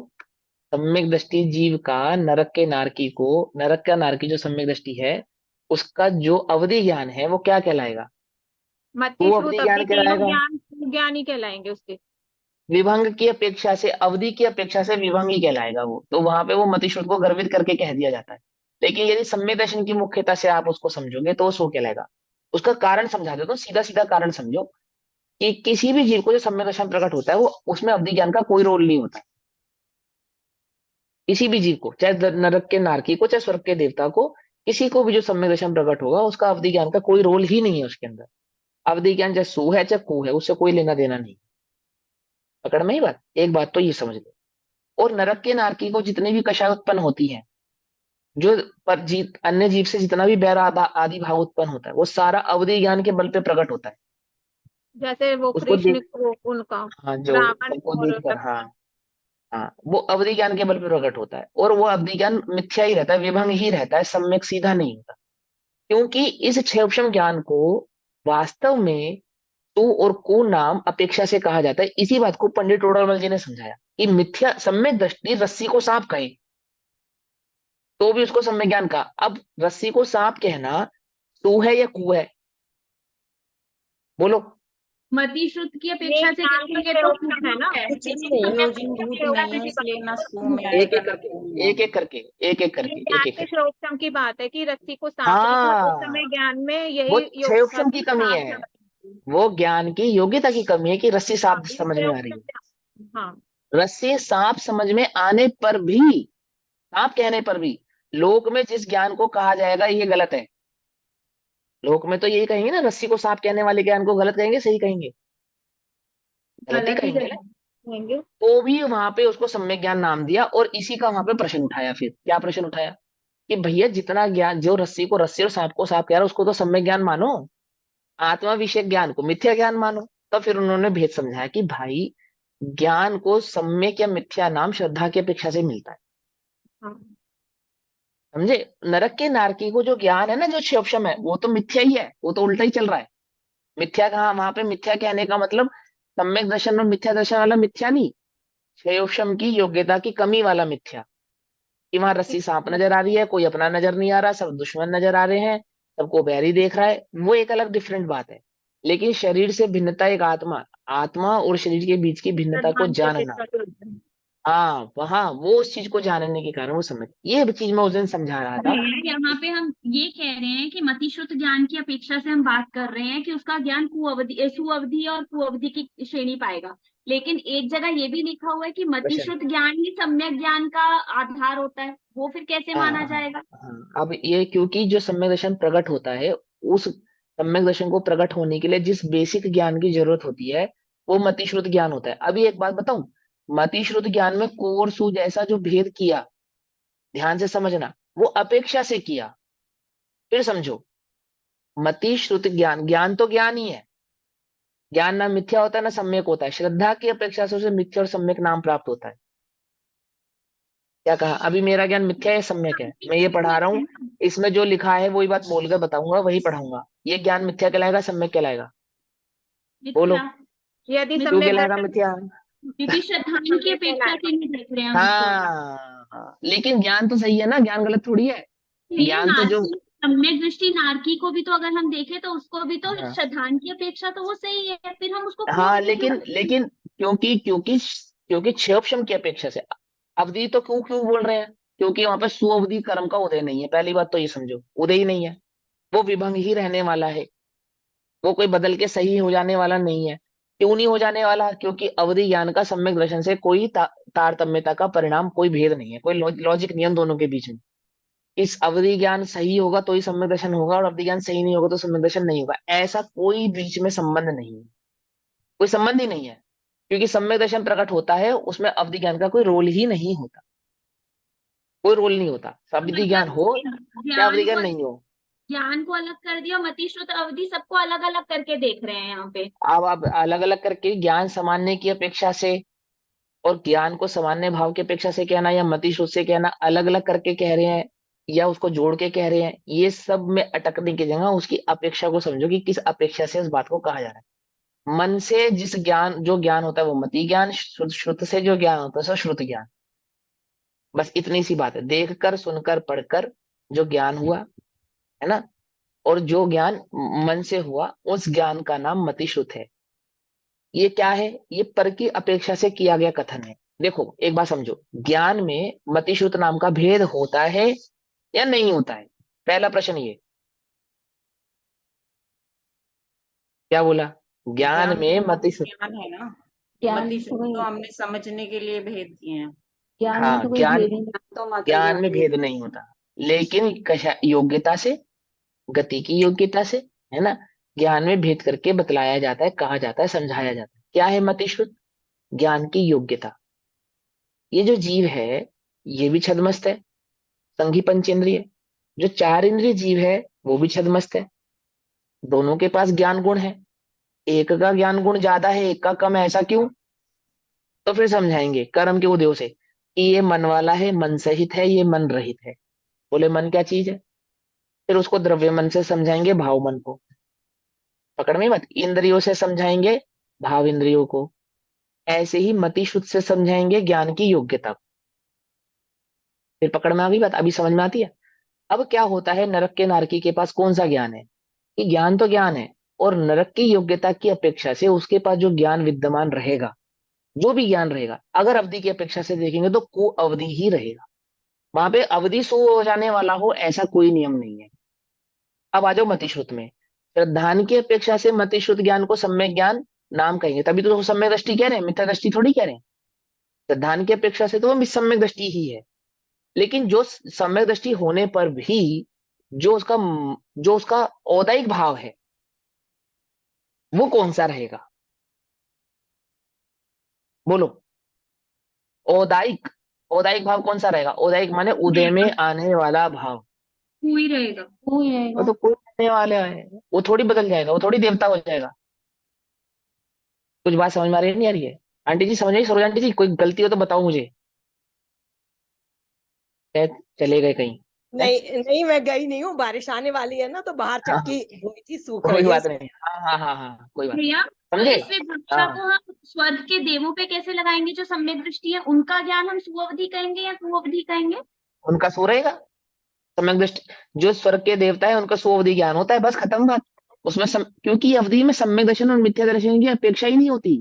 सम्यक दृष्टि जीव का नरक के नारकी को, नरक का नारकी जो सम्यक दृष्टि है उसका जो अवधि ज्ञान है वो क्या कहलाएगा? मति वो श्रुत अवधि अवधि ज्ञान तीनों कहलाएगा। ज्ञान ज्ञान ही कहलाएंगे उसके। विभंग की अपेक्षा से, अवधि की अपेक्षा से विभंग ही कहलाएगा वो, तो वहां पे वो मतिश्रुत को गर्वित करके कह दिया जाता है। लेकिन यदि सम्यक दर्शन की मुख्यता से आप उसको समझोगे तो वो सो कहलाएगा। उसका कारण समझा देता हूँ, सीधा सीधा कारण समझो कि किसी भी जीव को जो सम्यक दर्शन प्रकट होता है वो उसमें अवधि ज्ञान का कोई रोल नहीं होता। किसी भी जीव को, चाहे नरक के नारकी को, चाहे स्वर्ग के देवता को, किसी को भी जो सम्यक दर्शन प्रकट होगा उसका अवधि ज्ञान का कोई रोल ही नहीं है उसके अंदर। अवधि ज्ञान चाहे सु है चाहे कु है, उससे कोई लेना देना नहीं। पकड़ में ही बात, एक बात तो ये समझ लो। और नरक के नारकी को जितनी भी कषाय उत्पन्न होती है, जो पर जीत अन्य जीव से जितना भी बैर आदि भाव उत्पन्न होता है, वो सारा अवधि ज्ञान के बल पे प्रकट होता है। जैसे वो उसको कृष्ण देख, को उनका हाँ, जो रावण सबको और देखकर, हाँ हाँ, वो अवधि ज्ञान के बल पे प्रकट होता है, और वो अवधि ज्ञान मिथ्या ही रहता है, विभंग ही रहता है, सम्यक सीधा नहीं होता। क्योंकि इस क्षेपक्षम ज्ञान को वास्तव में तू और को नाम अपेक्षा से कहा जाता है। इसी बात को पंडित टोडरमल जी ने समझाया कि मिथ्या सम्यक दृष्टि रस्सी को सांप कहे। तो भी उसको सम्यक ज्ञान कहा। अब रस्सी को सांप कहना सू है या कू है? बोलो। मति श्रुत की ये अपेक्षा से ज्ञान का देखेंगे तो प्रयोजन है ना, कुछ लेकिन प्रयोजन सम्यक भूत प्रयोजन नहीं है, की बात इसलिए ना है। सू में एक आएगा एक ना करके, कू में एक आएगा। एक करके, एक एक ये करके, एक ज्ञान एक के करके। श्रोत्रम की बात है कि रस्सी को सांप, लेकिन उस समय हाँ, ज्ञान में वो यही योग्यता क्षयोक्षम की थी, कमी सांप है, समझने की। वो ज्ञान की योग्यता की कमी है कि रस्सी हाँ, सांप ये समझ में आ रही है। प्रयोजन, हाँ। रस्सी सांप समझ में आने पर भी, सांप कहने पर भी, लोक में जिस ज्ञान को कहा जाएगा ये गलत है। लोक में तो यही कहेंगे ना, रस्सी को सांप कहने वाले ज्ञान को गलत कहेंगे, सही कहेंगे? गलत ही गलत ही कहेंगे ना। कहेंगे। तो भी वहां पे उसको सम्यक ज्ञान नाम दिया, और इसी का वहां पे प्रश्न उठाया। फिर क्या प्रश्न उठाया कि भैया जितना ज्ञान, जो रस्सी को रस्सी और सांप को सांप कह रहा है उसको तो सम्यक ज्ञान मानो, आत्मा विषय ज्ञान को मिथ्या ज्ञान मानो। तो फिर उन्होंने भेद समझाया कि भाई ज्ञान को सम्यक या मिथ्या नाम श्रद्धा की अपेक्षा से मिलता है। हाँ, समझे? नरक के नारकी को जो ज्ञान है ना, जो क्षयोक्षम है, वो तो मिथ्या ही है, वो तो उल्टा ही चल रहा है। मिथ्या कहा वहां पे? मिथ्या कहने का मतलब सम्यक दर्शन और मिथ्या दर्शन वाला मिथ्या नहीं, क्षयोक्षम की योग्यता की कमी वाला मिथ्या। कि वहां रस्सी सांप नजर आ रही है, कोई अपना नजर नहीं आ रहा, सब दुश्मन नजर आ रहे हैं, सबको बैरी देख रहा है, वो एक अलग डिफरेंट बात है। लेकिन शरीर से भिन्नता, एक आत्मा, आत्मा और शरीर के बीच की भिन्नता को प्रधान की जानना, अपेक्षा से। हाँ वहां वो उस चीज को जानने के कारण वो समझ, ये चीज मैं उस दिन समझा रहा था। यहाँ पे हम ये कह रहे हैं कि मतिश्रुत ज्ञान की अपेक्षा से हम बात कर रहे हैं कि उसका ज्ञान सुअवधि और कुअवधि की श्रेणी पाएगा। लेकिन एक जगह ये भी लिखा हुआ है कि क्वेश्चन। मतिश्रुत ज्ञान ही सम्यक ज्ञान का आधार होता है, वो फिर कैसे हाँ माना हाँ जाएगा? हाँ, अब ये क्योंकि जो सम्यक दर्शन प्रकट होता है, उस सम्यक दर्शन को प्रकट होने के लिए जिस बेसिक ज्ञान की जरूरत होती है, वो मतिश्रुत ज्ञान होता है। अभी एक बात बताऊं, मतिश्रुत ज्ञान में को और सू जैसा जो भेद किया, ध्यान से समझना, वो अपेक्षा से किया। फिर समझो, मति श्रुत ज्ञान, ज्ञान तो ज्ञान ही है, ज्ञान ना मिथ्या होता है ना सम्यक होता है, श्रद्धा की अपेक्षा से उसे मिथ्या और सम्यक नाम प्राप्त होता है। क्या कहा? अभी मेरा ज्ञान मिथ्या है सम्यक है, मैं ये पढ़ा रहा हूँ, इसमें जो लिखा है वही बात बोलकर बताऊंगा, वही पढ़ाऊंगा, ये ज्ञान मिथ्या कहलाएगा सम्यक कहलाएगा? बोलो। मिथ्या। यदि क्यों सम्यक कहलाएगा दर्शन मिथ्या? क्योंकि श्रद्धालु की अपेक्षा कहलाएगा। से नहीं देख रहे हैं हम उसको। हाँ हाँ, लेकिन ज्ञान तो सही है ना, ज्ञान गलत थोड़ी है। लेकिन ज्ञान तो जो, नारकी, सम्यक दृष्टि नारकी को भी तो अगर हम देखें तो उसको भी तो हाँ श्रद्धान की अपेक्षा तो वो सही है, फिर हम उसको हाँ, कुअवधि क्यों? लेकिन क्योंकि क्योंकि क्योंकि क्षयोक्षम की अपेक्षा से, अवधि तो क्यों क्यों बोल रहे हैं? क्योंकि वहां पर सुअवधि कर्म का उदय नहीं है, पहली बात तो ये समझो, उदय ही नहीं है, वो विभंग ही रहने वाला है, वो कोई बदल के सही हो जाने वाला नहीं है। क्यों नहीं हो जाने वाला? क्योंकि अवधि ज्ञान का सम्यक दर्शन से कोई तारतम्यता का परिणाम, कोई भेद नहीं है, कोई लॉजिक नियम दोनों के बीच में। इस अवधि ज्ञान सही होगा तो ही सम्यक दर्शन होगा, और अवधि ज्ञान सही नहीं होगा तो सम्यक दर्शन नहीं होगा, ऐसा कोई बीच में संबंध नहीं है, कोई संबंध ही नहीं है। क्योंकि सम्यक दर्शन प्रकट होता है, उसमें अवधि ज्ञान का कोई रोल ही नहीं होता, कोई रोल नहीं होता, अवधि ज्ञान हो मतलब या अवधि ज्ञान ज्ञान को नहीं हो। ज्ञान को अलग कर दिया, मति श्रुत अवधि सबको अलग अलग करके देख रहे हैं यहाँ पे। अब आप अलग अलग करके ज्ञान समान्य की अपेक्षा से और ज्ञान को सामान्य भाव की अपेक्षा से कहना, या मति श्रुत से कहना, अलग अलग करके कह रहे हैं या उसको जोड़ के कह रहे हैं, ये सब में अटकने की जगह उसकी अपेक्षा को समझो कि किस अपेक्षा से उस बात को कहा जा रहा है। मन से जिस ज्ञान, जो ज्ञान होता है वो मति ज्ञान, श्रुत से जो ज्ञान होता है सो श्रुत ज्ञान। बस इतनी सी बात है, देखकर सुनकर पढ़कर जो ज्ञान हुआ, है ना, और जो ज्ञान मन से हुआ, उस ज्ञान का नाम मति श्रुत है। ये क्या है? ये पर की अपेक्षा से किया गया कथन है। देखो एक बात समझो, ज्ञान में मतिश्रुत नाम का भेद होता है या नहीं होता है? पहला प्रश्न ये, क्या बोला? ज्ञान ज्ञान में तो मतिश्रुत, ज्ञान है ना, ज्ञान मति में तो श्रुति तो कोई हमने समझने के लिए भेद किए हैं। ज्ञान में हाँ तो कोई ज्ञान, भेद ही नहीं, तो माता ज्ञान में ज्ञान ही भेद नहीं होता, लेकिन योग्यता से, गति की योग्यता से, है ना, ज्ञान में भेद करके बतलाया जाता है, कहा जाता है, समझाया जाता है। क्या है मतिश्रुत? ज्ञान की योग्यता। ये जो जीव है ये भी छद्मस्त है, संघी पंचेंद्रिय। जो चार इंद्रिय जीव है वो भी छद्मस्त है, दोनों के पास ज्ञान गुण है, एक का ज्ञान गुण ज्यादा है एक का कम है, ऐसा क्यों? तो फिर समझाएंगे कर्म के उदय से कि ये मन वाला है, मन सहित है, ये मन रहित है। बोले मन क्या चीज है? फिर उसको द्रव्य मन से समझाएंगे, भाव मन को, पकड़ में मत, इंद्रियों से समझाएंगे भाव इंद्रियों को, ऐसे ही मति शुद्ध से समझाएंगे ज्ञान की योग्यता को। फिर पकड़ में आ गई बात, अभी समझ में आती है। अब क्या होता है, नरक के नारकी के पास कौन सा ज्ञान है, कि ज्ञान तो ज्ञान है, और नरक की योग्यता की अपेक्षा से उसके पास जो ज्ञान विद्यमान रहेगा, जो भी ज्ञान रहेगा, अगर अवधि की अपेक्षा से देखेंगे तो को अवधि ही रहेगा। वहां पे अवधि सो हो जाने वाला हो ऐसा कोई नियम नहीं है। अब आ जाओ मतिश्रुत में। श्रद्धान की अपेक्षा से मतिश्रुत ज्ञान को सम्यक ज्ञान नाम कहेंगे, तभी तो सम्यक दृष्टि कह रहे हैं, मिथ्या दृष्टि थोड़ी कह रहे हैं। श्रद्धान की अपेक्षा से तो वो सम्यक दृष्टि ही है। लेकिन जो सम्यक दृष्टि होने पर भी जो उसका औदायिक भाव है वो कौन सा रहेगा, बोलो। औदायिक, औदायिक भाव कौन सा रहेगा, औदायिक माने उदय में आने वाला भाव। वो ही रहेगा। वो तो कोई आने वाला है, वो थोड़ी बदल जाएगा, वो थोड़ी देवता हो जाएगा। कुछ बात समझ में आ रही है नहीं आ रही है? आंटी जी समझ में आई? सरोज आंटी जी कोई गलती हो तो बताओ मुझे। शायद चले गए कहीं। है? नहीं नहीं, मैं गई नहीं हूँ, बारिश आने वाली है ना, तो बाहर हाँ, चक्की हुई थी, सूख कोई रही है। बात नहीं, हाँ हाँ हाँ हाँ, कोई बात भैया, तो समझे। इस विवक्षा हाँ, को हम स्वर्ग के देवों पे कैसे लगाएंगे जो सम्यक दृष्टि है, उनका ज्ञान हम सुअवधि कहेंगे या कुअवधि कहेंगे? उनका सो रहेगा सम्यक दृष्टि। जो स्वर्ग के देवता है उनका सो अवधि ज्ञान होता है, बस खत्म बात। उसमें क्योंकि अवधि में सम्यक दर्शन और मिथ्या दर्शन की अपेक्षा ही नहीं होती।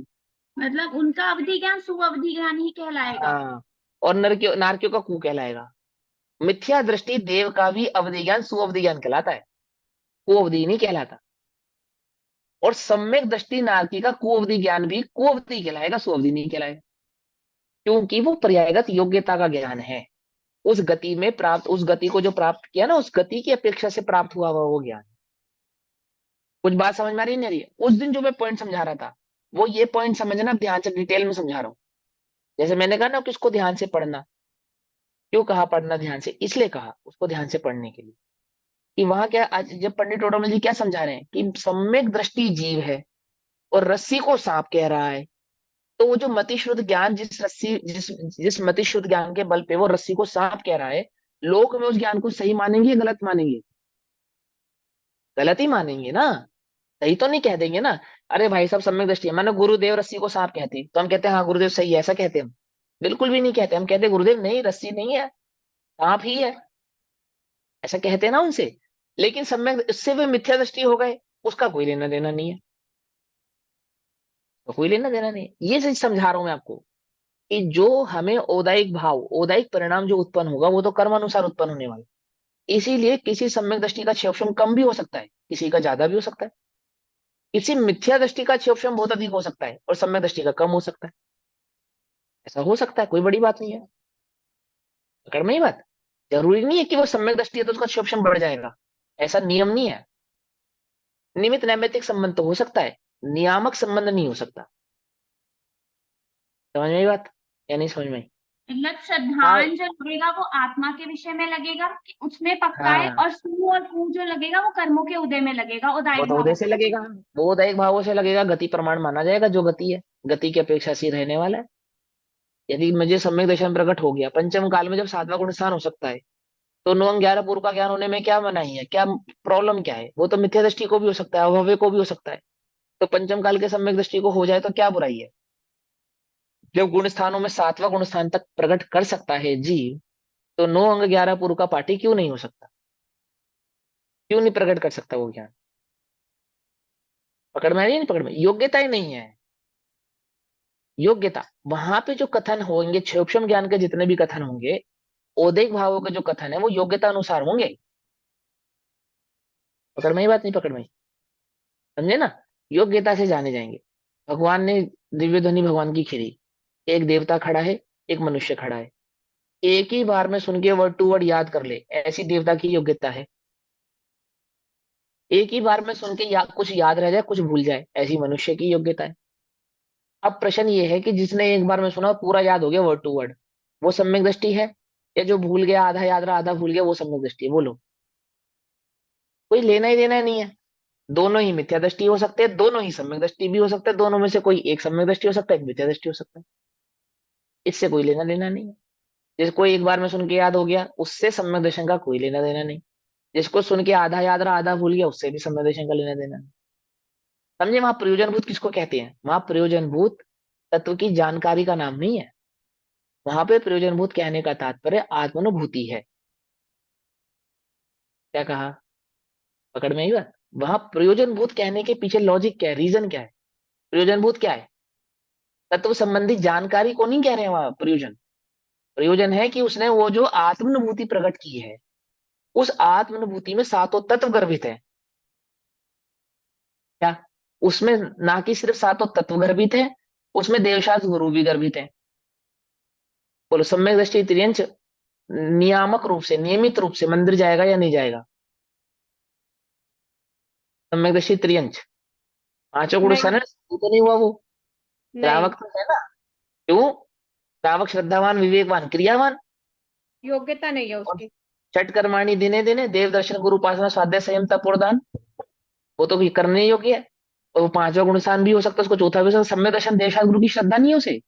मतलब उनका अवधि ज्ञान सुअवधि ज्ञान ही कहलाएगा। हाँ, और नारकियों का कु कहलाएगा। मिथ्या दृष्टि देव का भी अवधि ज्ञान सुअवधि ज्ञान कहलाता है, कुअवधि नहीं कहलाता। और सम्यक दृष्टि नारकी का कुअवधि ज्ञान भी कुअवधि कहलाएगा, सुअवधि नहीं कहलाएगा। क्योंकि वो पर्यायगत योग्यता का ज्ञान है। उस गति में प्राप्त, उस गति को जो प्राप्त किया ना, उस गति की अपेक्षा से प्राप्त हुआ वो ज्ञान। कुछ बात समझ में आ रही नहीं आ रही है? उस दिन जो मैं पॉइंट समझा रहा था, वो ये पॉइंट समझना, ध्यान से डिटेल में समझा रहा हूँ। जैसे मैंने कहा ना कि उसको ध्यान से पढ़ना। क्यों कहा पढ़ना ध्यान से? इसलिए कहा उसको ध्यान से पढ़ने के लिए कि वहां क्या, आज जब पंडित टोडरमल जी क्या समझा रहे हैं कि सम्यक दृष्टि जीव है और रस्सी को सांप कह रहा है, तो वो जो मतिश्रुत ज्ञान, जिस मतिश्रुत ज्ञान के बल पे वो रस्सी को सांप कह रहा है, लोग में उस ज्ञान को सही मानेंगे या गलत मानेंगे? गलत ही मानेंगे ना। सही तो नहीं कह देंगे ना। अरे भाई साहब सम्यक दृष्टि है, मानो गुरुदेव रस्सी को सांप कहते हैं, तो हम कहते हैं हाँ गुरुदेव सही है, ऐसा कहते हैं हम? बिल्कुल भी नहीं कहते। हम कहते हैं गुरुदेव नहीं, रस्सी नहीं है, सांप ही है, ऐसा कहते हैं ना उनसे। लेकिन सम्यक, इससे वे मिथ्या दृष्टि हो गए, उसका कोई लेना देना नहीं है, तो कोई लेना देना नहीं है। ये चीज समझा रहा हूं मैं आपको कि जो हमें औदायिक भाव, औदायिक परिणाम जो उत्पन्न होगा वो तो कर्म अनुसार उत्पन्न होने वाला है। इसीलिए किसी सम्यक दृष्टि का क्षेपशम कम भी हो सकता है, किसी का ज्यादा भी हो सकता है। किसी मिथ्या दृष्टि का क्षेपशम बहुत अधिक हो सकता है और सम्यक दृष्टि का कम हो सकता है। ऐसा हो सकता है, कोई बड़ी बात नहीं है। पकड़ में ही बात। जरूरी नहीं है कि वो सम्यक दृष्टि है तो उसका क्षेपशम बढ़ जाएगा, ऐसा नियम नहीं है। निमित्त नैमित्तिक संबंध तो हो सकता है, नियामक संबंध नहीं हो सकता। समझ में आई बात या नहीं समझ में आई? मतलब हाँ श्रद्धान जो लगेगा वो आत्मा के विषय में लगेगा कि उसमें पक्का है, हाँ, और सु और कु जो लगेगा वो कर्मों के उदय में लगेगा, वो उदायिक तो उदय भावों से में लगेगा, लगेगा। वो उदयिक भावों से लगेगा, गति प्रमाण माना जाएगा, जो गति है गति की अपेक्षा से ही रहने वाला है। यदि मुझे सम्यक दर्शन प्रकट हो गया पंचम काल में, जब सातवां गुण स्थान हो सकता है, तो 9 11 पूर्व का ज्ञान होने में क्या मनाही है, क्या प्रॉब्लम क्या है? वो तो मिथ्या दृष्टि को भी हो सकता है, अभव्य को भी हो सकता है। तो पंचम काल के सम्यक दृष्टि को हो जाए तो क्या बुराई है? जब गुण स्थानों में सातवां गुण स्थान तक प्रकट कर सकता है जीव, तो 9 11 पूर्व का पाठी क्यों नहीं हो सकता? क्यों नहीं प्रकट कर सकता वो ज्ञान? पकड़ में आ रही है? नहीं पकड़ में? योग्यता ही नहीं है। योग्यता, वहां पे जो कथन होंगे, क्षेपशम ज्ञान के जितने भी कथन होंगे, औदिक भावों के जो कथन है वो योग्यता अनुसार होंगे। पकड़ में ही बात नहीं? पकड़ में ही? समझे ना? योग्यता से जाने जाएंगे। भगवान ने दिव्य ध्वनि भगवान की खीरी, एक देवता खड़ा है, एक मनुष्य खड़ा है, एक ही बार में सुन के वर्ड टू वर्ड याद कर ले, ऐसी देवता की योग्यता है। एक ही बार में सुन के कुछ याद रह जाए, कुछ भूल जाए, ऐसी मनुष्य की योग्यता है। अब प्रश्न ये है कि जिसने एक बार में सुना पूरा याद हो गया वर्ड टू वर्ड, वो सम्यक दृष्टि है, या जो भूल गया, आधा याद रहा आधा भूल गया, वो सम्यक दृष्टि है? बोलो। कोई लेना ही देना नहीं है। दोनों ही मिथ्या दृष्टि हो सकते हैं, दोनों ही सम्यक दृष्टि भी हो सकते हैं, दोनों में से कोई एक सम्यक दृष्टि हो सकता है, एक मिथ्या दृष्टि हो सकता है। इससे कोई लेना देना नहीं है। जिसको एक बार में सुन के याद हो गया, उससे सम्यक दर्शन का कोई लेना देना नहीं। जिसको सुन के आधा याद रहा आधा भूल गया, उससे भी सम्यक दर्शन का लेना देना नहीं। समझे? वहां प्रयोजनभूत किसको कहते हैं? वहां प्रयोजनभूत तत्व की जानकारी का नाम नहीं है। वहां पे प्रयोजनभूत कहने का तात्पर्य आत्मानुभूति है। क्या कहा, पकड़ में आई बात? वहां प्रयोजनभूत कहने के पीछे लॉजिक क्या है, रीजन क्या है? प्रयोजनभूत क्या है? तत्व संबंधी जानकारी को नहीं कह रहे हैं वहां प्रयोजन। प्रयोजन है कि उसने वो जो आत्मानुभूति प्रकट की है, उस आत्मानुभूति में सातों तत्व गर्भित है। क्या उसमें ना कि सिर्फ सातों तत्व गर्भित है, उसमें देवशास्त्र गुरु भी गर्भित है। बोलो, सम्यक दृष्टि तिर्यंच नियामक रूप से, नियमित रूप से मंदिर जाएगा या नहीं जाएगा? सम्यक दृष्टि तिर्यंच पांचों गुण नहीं, सन तो नहीं हुआ वो? नहीं, श्रावक तो है ना? क्यों? श्रावक श्रद्धावान विवेकवान क्रियावान, योग्यता नहीं है और उसकी। छठ कर्माणी दिने दिने देव दर्शन गुरु उपासना स्वाध्याय संयम तप और दान, वो तो भी करने योग्य है। और वो पांचवा गुणसान भी हो सकता है, उसको चौथा भी हो सकता है। सम्यक दर्शन देवशास्त्र गुरु की श्रद्धा नहीं है उसे?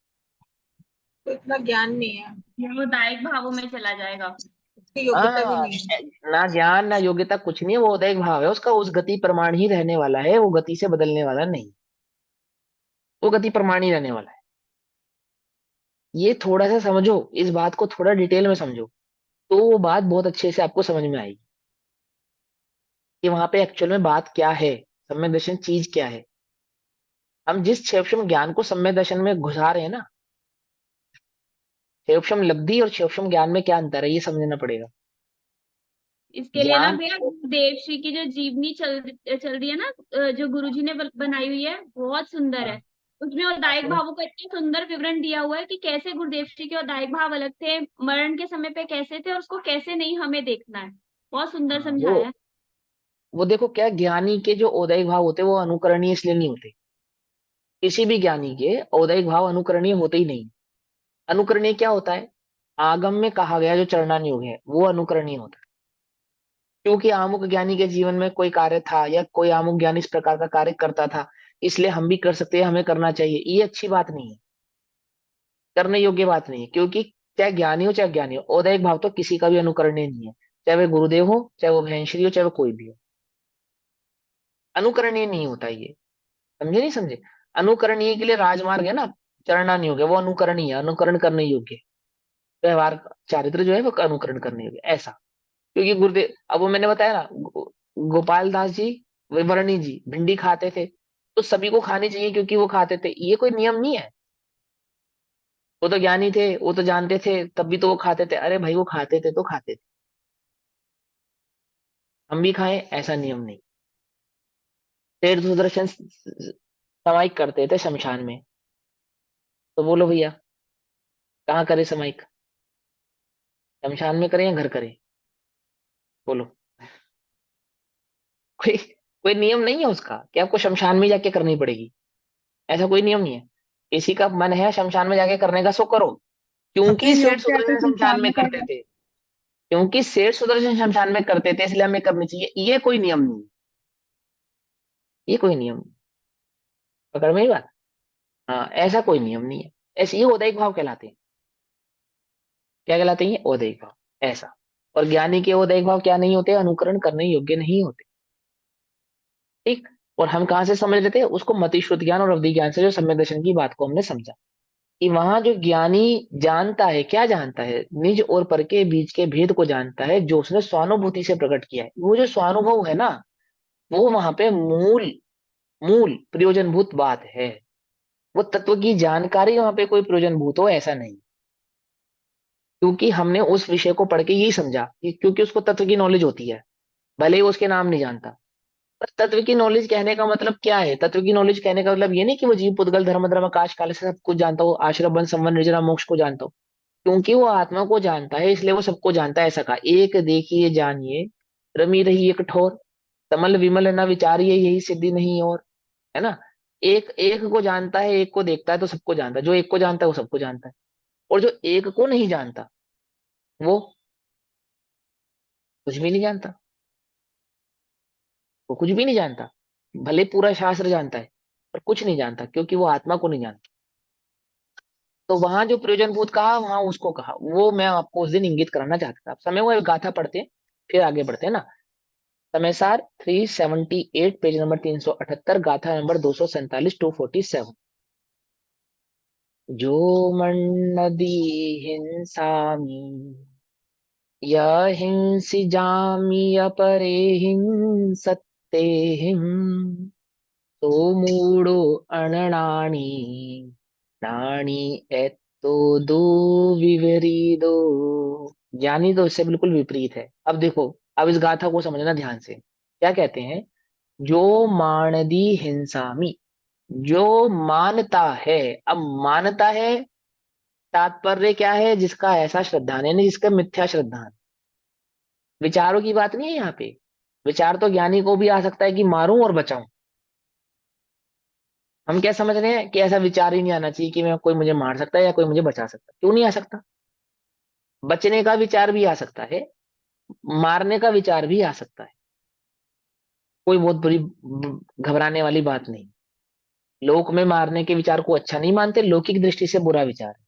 तो इतना ज्ञान नहीं है, वो दायिक भावों में चला जाएगा। उसकी योग्यता भी हाँ, नहीं है। ना ज्ञान ना योग्यता कुछ नहीं है, वो उदय भाव है उसका, उस गति प्रमाण ही रहने वाला है, वो गति से बदलने वाला नहीं, वो गति प्रमाण ही रहने वाला है। ये थोड़ा सा समझो, इस बात को थोड़ा डिटेल में समझो, तो वो बात बहुत अच्छे से आपको समझ में आएगी कि वहां पे एक्चुअल में बात क्या है, सम्यक दर्शन चीज क्या है। हम जिस क्षेपक्षम ज्ञान को सम्यक दर्शन में घुसा रहे हैं ना, क्षेपक्षम लब्धि और क्षेपक्षम ज्ञान में क्या अंतर है, ये समझना पड़ेगा। इसके लिए ना ज्ञान, भैया, देवश्री की जो जीवनी चल रही है ना, जो गुरुजी ने बनाई हुई है, बहुत सुंदर है। उसमें औदायिक भावों का इतना सुंदर विवरण दिया हुआ है कि कैसे गुरुदेव श्री के औदायिक भाव अलग थे, मरण के समय पे कैसे थे, और उसको कैसे नहीं हमें देखना है। बहुत सुंदर वो समझाया है। वो देखो, क्या ज्ञानी के जो औदैहिक भाव होते हैं वो अनुकरणीय इसलिए नहीं होते। किसी भी ज्ञानी के औदैहिक भाव अनुकरणीय होते ही नहीं। अनुकरणीय क्या होता है? आगम में कहा गया जो चरणानुयोग है वो अनुकरणीय होता है। क्योंकि आमुक ज्ञानी के जीवन में कोई कार्य था, या कोई आमुक ज्ञानी इस प्रकार का कार्य करता था, इसलिए हम भी कर सकते हैं, हमें करना चाहिए, ये अच्छी बात नहीं है, करने योग्य बात नहीं है। क्योंकि चाहे ज्ञानी हो चाहे ज्ञानी हो, औदैहिक भाव तो किसी का भी अनुकरणीय नहीं है, चाहे वह गुरुदेव हो, चाहे वो भैंश्री हो, चाहे वो कोई भी हो, अनुकरणीय नहीं होता ये। समझे नहीं समझे? अनुकरणीय के लिए राजमार्ग है ना, चरणानुयोग है, वो अनुकरणीय है, अनुकरण करने योग्य है। व्यवहार चारित्र जो है वो अनुकरण करने योग्य है, ऐसा। क्योंकि गुरुदेव, अब वो मैंने बताया ना, गोपाल दास जी, विवरणी जी भिंडी खाते थे, तो सभी को खानी चाहिए क्योंकि वो खाते थे, ये कोई नियम नहीं है। वो तो ज्ञानी थे, वो तो जानते थे, तब भी तो वो खाते थे। अरे भाई, वो खाते थे तो खाते थे, हम भी खाएं ऐसा नियम नहीं। शेर सुदर्शन समाइक करते थे शमशान में, तो बोलो भैया, कहाँ करे समाइक? शमशान में करें या घर करें? बोलो। कोई कोई नियम नहीं है उसका कि आपको शमशान में जाके करनी पड़ेगी, ऐसा कोई नियम नहीं है। किसी का मन है शमशान में जाके करने का, सो करो। अपने क्योंकि सेठ योग्य है तो सुदर्शन शमशान संसार में में करते करना। थे, क्योंकि सेठ सुदर्शन शमशान में करते थे इसलिए हमें करनी चाहिए, ये कोई नियम नहीं है, ये कोई नियम नहीं। पकड़ में ही बात? हाँ, ऐसा कोई नियम नहीं है। ऐसे ये औदैहिक भाव कहलाते हैं। क्या कहलाते हैं? ये औदैहिक भाव, ऐसा। और ज्ञानी के औदैहिक भाव क्या नहीं होते? अनुकरण करने योग्य नहीं होते। ठीक। और हम कहाँ से समझ रहे थे उसको? मति श्रुत ज्ञान और अवधि ज्ञान से, जो सम्यक दर्शन की बात को हमने समझा कि वहां जो ज्ञानी जानता है, क्या जानता है? निज और पर के बीच के भेद को जानता है, जो उसने स्वानुभूति से प्रकट किया है। वो जो स्वानुभव है ना, वो वहां पे मूल मूल प्रयोजनभूत बात है। वो तत्व की जानकारी वहां पे कोई प्रयोजनभूत हो ऐसा नहीं। क्योंकि हमने उस विषय को पढ़ के यही समझा कि क्योंकि उसको तत्व की नॉलेज होती है, भले ही वो उसके नाम नहीं जानता। पर तत्व की नॉलेज कहने का मतलब क्या है? तत्व की नॉलेज कहने का मतलब ये नहीं कि वो जीव पुद्गल धर्म धर्म आकाश काल से सब कुछ जानता हो, आश्रम बन संवन निर्जरा मोक्ष को जानता हो। क्योंकि वो आत्मा को जानता है इसलिए वो सबको जानता है। ऐसा कहा, एक देखिए जानिए रमी रही एक ठोर, समल विमल न विचारिए यही सिद्धि नहीं और। है ना? एक एक को जानता है, एक को देखता है, तो सबको जानता है। जो एक को जानता है वो सबको जानता है, और जो एक को नहीं जानता वो कुछ भी नहीं जानता, वो कुछ भी नहीं जानता। भले पूरा शास्त्र जानता है पर कुछ नहीं जानता, क्योंकि वो आत्मा को नहीं जानता। तो वहां जो प्रयोजनभूत कहा, वहां उसको कहा, वो मैं आपको उस दिन इंगित कराना चाहता था। आप समय हुआ गाथा पढ़ते हैं, फिर आगे बढ़ते हैं ना। समय सार 378 पेज नंबर 378, गाथा नंबर 247 247। जो मन्नदि हिंसामि य हिंसिजामि अपरे हिंसत्तेहिं तो मूढ़ो अननानि नानी एत्तो दो विपरीदो। ज्ञानी तो इससे बिल्कुल विपरीत है। अब देखो, अब इस गाथा को समझना ध्यान से। क्या कहते हैं? जो मानदी हिंसामी, जो मानता है। अब मानता है, तात्पर्य क्या है? जिसका ऐसा श्रद्धान है, नहीं जिसका मिथ्या श्रद्धान। विचारों की बात नहीं है यहाँ पे। विचार तो ज्ञानी को भी आ सकता है कि मारूं और बचाऊं। हम क्या समझ रहे हैं कि ऐसा विचार ही नहीं आना चाहिए कि मैं कोई मुझे मार सकता है या कोई मुझे बचा सकता है। क्यों नहीं आ सकता? बचने का विचार भी आ सकता है, मारने का विचार भी आ सकता है। कोई बहुत बुरी घबराने वाली बात नहीं। लोक में मारने के विचार को अच्छा नहीं मानते, लौकिक दृष्टि से बुरा विचार है।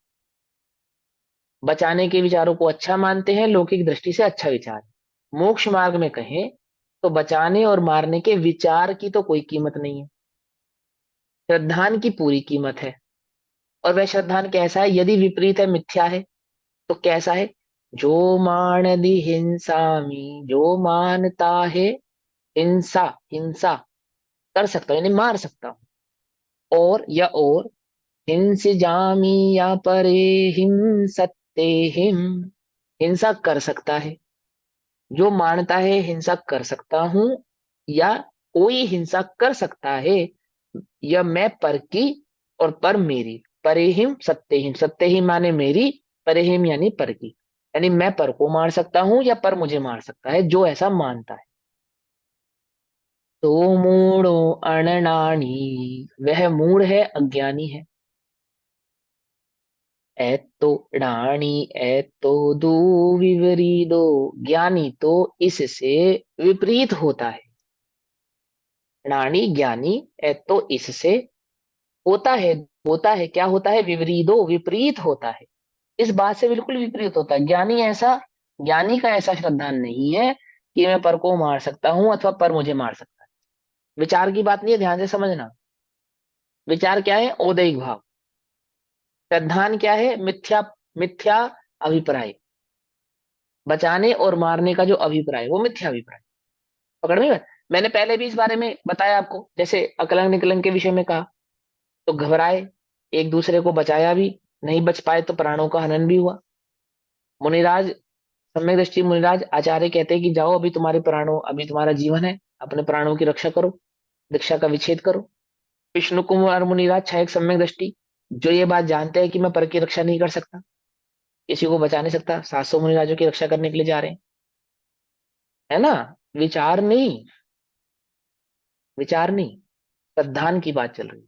बचाने के विचारों को अच्छा मानते हैं, लौकिक दृष्टि से अच्छा विचार है। मोक्ष मार्ग में कहें तो बचाने और मारने के विचार की तो कोई कीमत नहीं है, श्रद्धान की पूरी कीमत है। और वह श्रद्धान कैसा है? यदि विपरीत है, मिथ्या है, तो कैसा है? जो मानदि हिंसामी, जो मानता है हिंसा, हिंसा कर सकता हूं यानी मार सकता हूं, और हिंस जामी या परे हिंसते हिम, हिंसा कर सकता है। जो मानता है हिंसा कर सकता हूं या कोई हिंसा कर सकता है, या मैं पर की और पर मेरी। परेहिम सत्यहिम, सत्यहिम माने मेरी, परेहिम यानी पर की, यानी मैं पर को मार सकता हूं या पर मुझे मार सकता है, जो ऐसा मानता है। तो मूढ़ो अननानी, वह मूढ़ है, अज्ञानी है। एतो डाणी एतो दो विपरीदो, ज्ञानी तो इससे विपरीत होता है। डाणी ज्ञानी, एतो इससे होता है। होता है क्या होता है? विपरीदो, विपरीत होता है। इस बात से बिल्कुल विपरीत होता है। ज्ञानी का ऐसा श्रद्धान नहीं है कि मैं पर को मार सकता हूं अथवा पर मुझे मार सकता है। विचार की बात नहीं है, ध्यान से समझना। विचार क्या है? औदैहिक भाव। श्रद्धान क्या है? मिथ्या, मिथ्या अभिप्राय। बचाने और मारने का जो अभिप्राय, वो मिथ्या अभिप्राय। पकड़ में? मैंने पहले भी इस बारे में बताया आपको, जैसे अकलंक निकलंक के विषय में कहा, तो घबराए, एक दूसरे को बचाया भी, नहीं बच पाए तो प्राणों का हनन भी हुआ। मुनिराज, सम्यक दृष्टि मुनिराज आचार्य कहते हैं कि जाओ, अभी तुम्हारे प्राणों, अभी तुम्हारा जीवन है, अपने प्राणों की रक्षा करो, दीक्षा का विच्छेद करो। विष्णु कुमार मुनिराज छायक सम्यक दृष्टि, जो ये बात जानते हैं कि मैं पर की रक्षा नहीं कर सकता, किसी को बचा नहीं सकता, 700 मुनिराजों की रक्षा करने के लिए जा रहे हैं, है ना? विचार नहीं, विचार नहीं, श्रद्धान की बात चल रही है।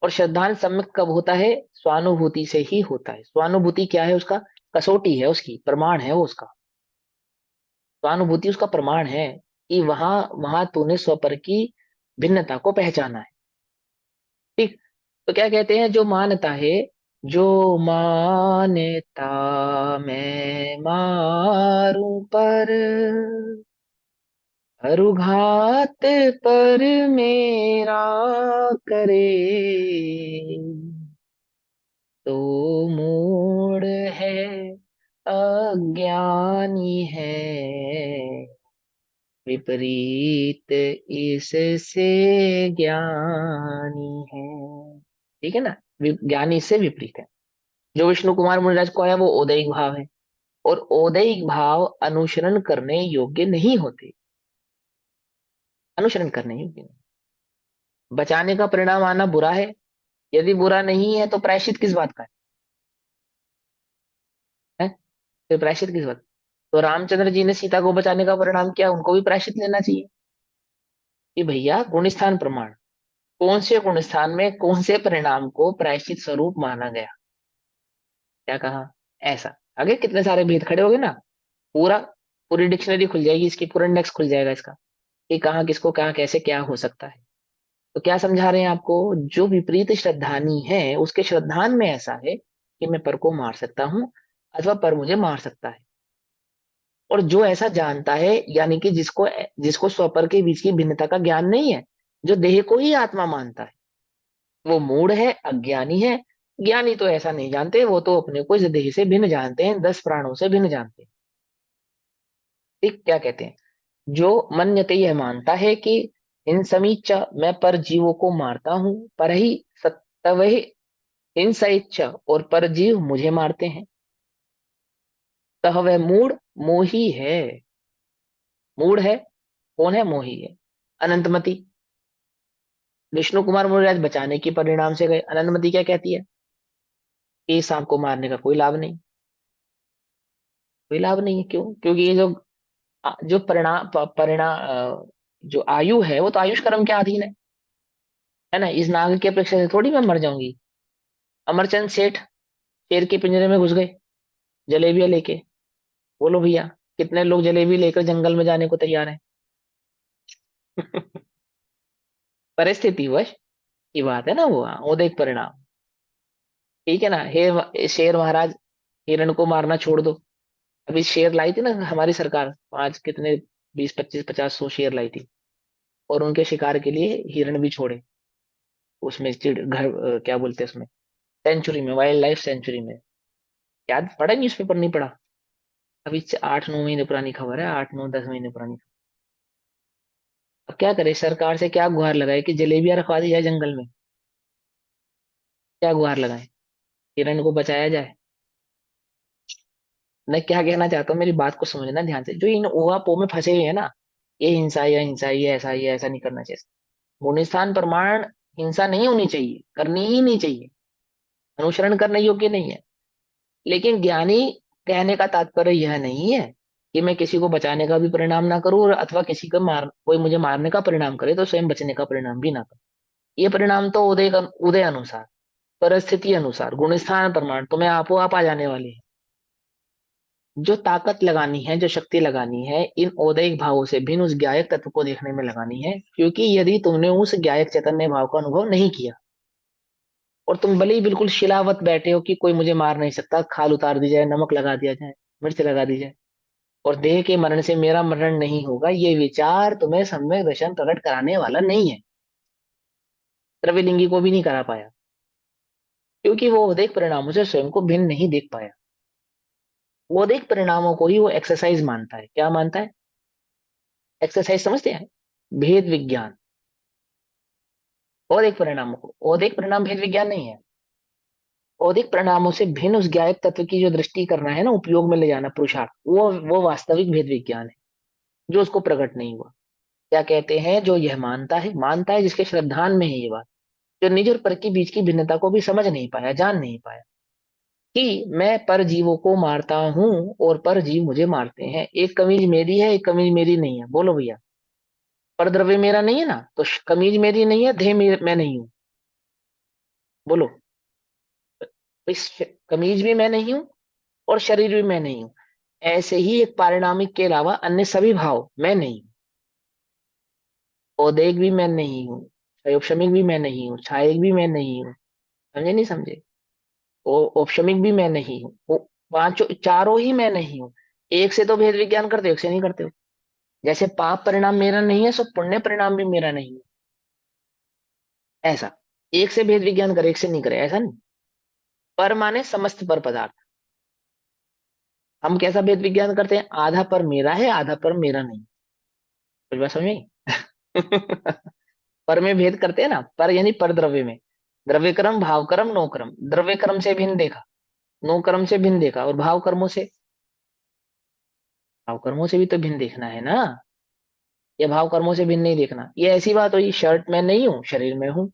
और श्रद्धान सम्यक कब होता है? स्वानुभूति से ही होता है। स्वानुभूति क्या है? उसका कसौटी है, उसकी प्रमाण है वो उसका। स्वानुभूति उसका प्रमाण है कि वहां वहां तूने स्वपर की भिन्नता को पहचाना है। ठीक। तो क्या कहते हैं? जो मानता है, जो मानता मैं मारूं पर, अरुघात पर मेरा करे, तो मूढ़ है, अज्ञानी है, विपरीत इससे ज्ञानी है। ठीक है ना? ज्ञानी इससे विपरीत है। जो विष्णु कुमार मुनिराज को आया वो औदैहिक भाव है, और औदैहिक भाव अनुसरण करने योग्य नहीं होते, अनुसरण करने योग्य नहीं। बचाने का परिणाम आना बुरा है, यदि बुरा नहीं है तो प्रायश्चित किस बात का है? फिर प्रायश्चित किस बात? तो रामचंद्र जी ने सीता को बचाने का परिणाम किया, उनको भी प्रायश्चित लेना चाहिए कि भैया गुणस्थान प्रमाण, कौन से गुणस्थान में कौन से परिणाम को प्रायश्चित स्वरूप माना गया। क्या कहा? ऐसा। आगे कितने सारे भेद खड़े हो गए ना। पूरा, पूरी डिक्शनरी खुल जाएगी इसकी, पूरा इंडेक्स खुल जाएगा इसका, कि कहाँ किसको कहाँ कैसे क्या हो सकता है। तो क्या समझा रहे हैं आपको? जो विपरीत श्रद्धानी है उसके श्रद्धान में ऐसा है कि मैं पर को मार सकता हूं अथवा पर मुझे मार सकता है। और जो ऐसा जानता है, यानी कि जिसको जिसको स्वपर के बीच की भिन्नता का ज्ञान नहीं है, जो देह को ही आत्मा मानता है, वो मूढ़ है, अज्ञानी है, ज्ञानी तो ऐसा नहीं जानते, वो तो अपने को इस देह से भिन्न जानते हैं, 10 प्राणों से भिन्न जानते हैं। ठीक, क्या कहते हैं, जो मन्यते यह मानता है कि इन समीच मैं पर जीवों को मारता हूं, पर ही सत्तव हिंसा और पर जीव मुझे मारते हैं, तह वह मूढ़ मोही है। मूढ़ है, कौन है, मोही है। अनंतमति, विष्णु कुमार मुनिराज बचाने के परिणाम से गए, अनंतमति क्या कहती है कि सांप को मारने का कोई लाभ नहीं, कोई लाभ नहीं है। क्यों? क्योंकि ये जो परिणाम जो आयु है वो तो आयुष कर्म के अधीन है ना। इस नाग की अपेक्षा से थोड़ी मैं मर जाऊंगी। अमरचंद सेठ शेर के पिंजरे में घुस गए जलेबियां लेके। बोलो भैया, कितने लोग जलेबी लेकर जंगल में जाने को तैयार हैं? परिस्थिति वश की बात है ना वो देख परिणाम। ठीक है ना। हे शेर महाराज, हिरण को मारना छोड़ दो। अभी शेर लाई थी ना हमारी सरकार, आज कितने 20 25 50 100 शेर लाई थी, और उनके शिकार के लिए हिरण भी छोड़े उसमें, चिड़ घर क्या बोलते हैं उसमें, सेंचुरी में, वाइल्ड लाइफ सेंचुरी में। याद पड़ा, न्यूज़पेपर नहीं पड़ा? अभी 8 9 महीने पुरानी खबर है, 8 9 10 महीने पुरानी। अब क्या करे, सरकार से क्या गुहार लगाए कि जलेबियां रखवा दी जाए जंगल में? क्या गुहार लगाए, हिरण को बचाया जाए? मैं क्या कहना चाहता हूँ, मेरी बात को समझना ध्यान से। जो इन ओहापोह में फंसे हुए हैं ना, ये हिंसा, ये हिंसा, ये ऐसा नहीं करना चाहिए। गुणस्थान प्रमाण हिंसा नहीं होनी चाहिए, करनी ही नहीं चाहिए, अनुसरण करने योग्य नहीं है। लेकिन ज्ञानी कहने का तात्पर्य यह नहीं है कि मैं किसी को बचाने का भी परिणाम ना करूं, और अथवा किसी को कोई मुझे मारने का परिणाम करे तो स्वयं बचने का परिणाम भी ना करूं। ये परिणाम तो उदय उदय अनुसार, परिस्थिति अनुसार, गुणस्थान प्रमाण तुम्हें आपो आप आ जाने वाले हैं। जो ताकत लगानी है, जो शक्ति लगानी है, इन औदैहिक भावों से भिन्न उस ज्ञायक तत्व को देखने में लगानी है। क्योंकि यदि तुमने उस ज्ञायक चैतन्य भाव का अनुभव नहीं किया, और तुम भले ही बिल्कुल शिलावत बैठे हो कि कोई मुझे मार नहीं सकता, खाल उतार दी जाए, नमक लगा दिया जाए, मिर्च लगा दी जाए, और देह के मरण से मेरा मरण नहीं होगा, ये विचार तुम्हें सम्यक दर्शन प्रकट कराने वाला नहीं है। त्रिविलिंगी को भी नहीं करा पाया, क्योंकि वो औदैहिक परिणामों से स्वयं को भिन्न नहीं देख पाया। वो औदैहिक परिणामों को ही वो एक्सरसाइज मानता है। क्या मानता है? एक्सरसाइज समझते हैं, भेद विज्ञान। औदैहिक परिणामों को, औदैहिक परिणाम भेद विज्ञान नहीं है। औदैहिक परिणामों से भिन्न उस ज्ञायक तत्व की जो दृष्टि करना है ना, उपयोग में ले जाना, पुरुषार्थ, वो वास्तविक भेद विज्ञान है, जो उसको प्रकट नहीं हुआ। क्या कहते हैं, जो यह मानता है जिसके श्रद्धान में है ये बात, जो निज और पर के बीच की भिन्नता को भी समझ नहीं पाया, जान नहीं पाया कि मैं पर जीवों को मारता हूं और पर जीव मुझे मारते हैं। एक कमीज मेरी है, एक कमीज मेरी नहीं है। बोलो भैया, पर द्रव्य मेरा नहीं है ना, तो कमीज मेरी नहीं है, देह मैं नहीं हूं। बोलो, इस कमीज भी मैं नहीं हूं और शरीर भी मैं नहीं हूं। ऐसे ही एक पारिणामिक के अलावा अन्य सभी भाव मैं नहीं हूं। औदेक भी मैं नहीं हूँ, क्षयोपशमिक भी मैं नहीं हूँ, छायक भी मैं नहीं हूँ। समझे नहीं समझे? औपशमिक भी मैं नहीं हूँ, वो पांचों चारों ही मैं नहीं हूँ। एक से तो भेद विज्ञान करते हो, एक से नहीं करते हो। जैसे पाप परिणाम मेरा नहीं है, सो पुण्य परिणाम भी मेरा नहीं है। ऐसा एक से भेद विज्ञान करे, एक से नहीं करे, ऐसा नहीं। पर माने समस्त पर पदार्थ। हम कैसा भेद विज्ञान करते हैं, आधा पर मेरा है, आधा पर मेरा नहीं। कुछ बात समझ में आई? पर में भेद करते हैं ना, पर यानी पर द्रव्य में, द्रव्य कर्म, भाव कर्म, नो कर्म। द्रव्य कर्म से भिन्न देखा, नो कर्म से भिन्न देखा, और भाव कर्मों से, भाव कर्मों से भी तो भिन्न देखना है ना। या भाव कर्मों से भिन्न नहीं देखना, ये ऐसी बात हुई, शर्ट में नहीं हूं, शरीर में हूं।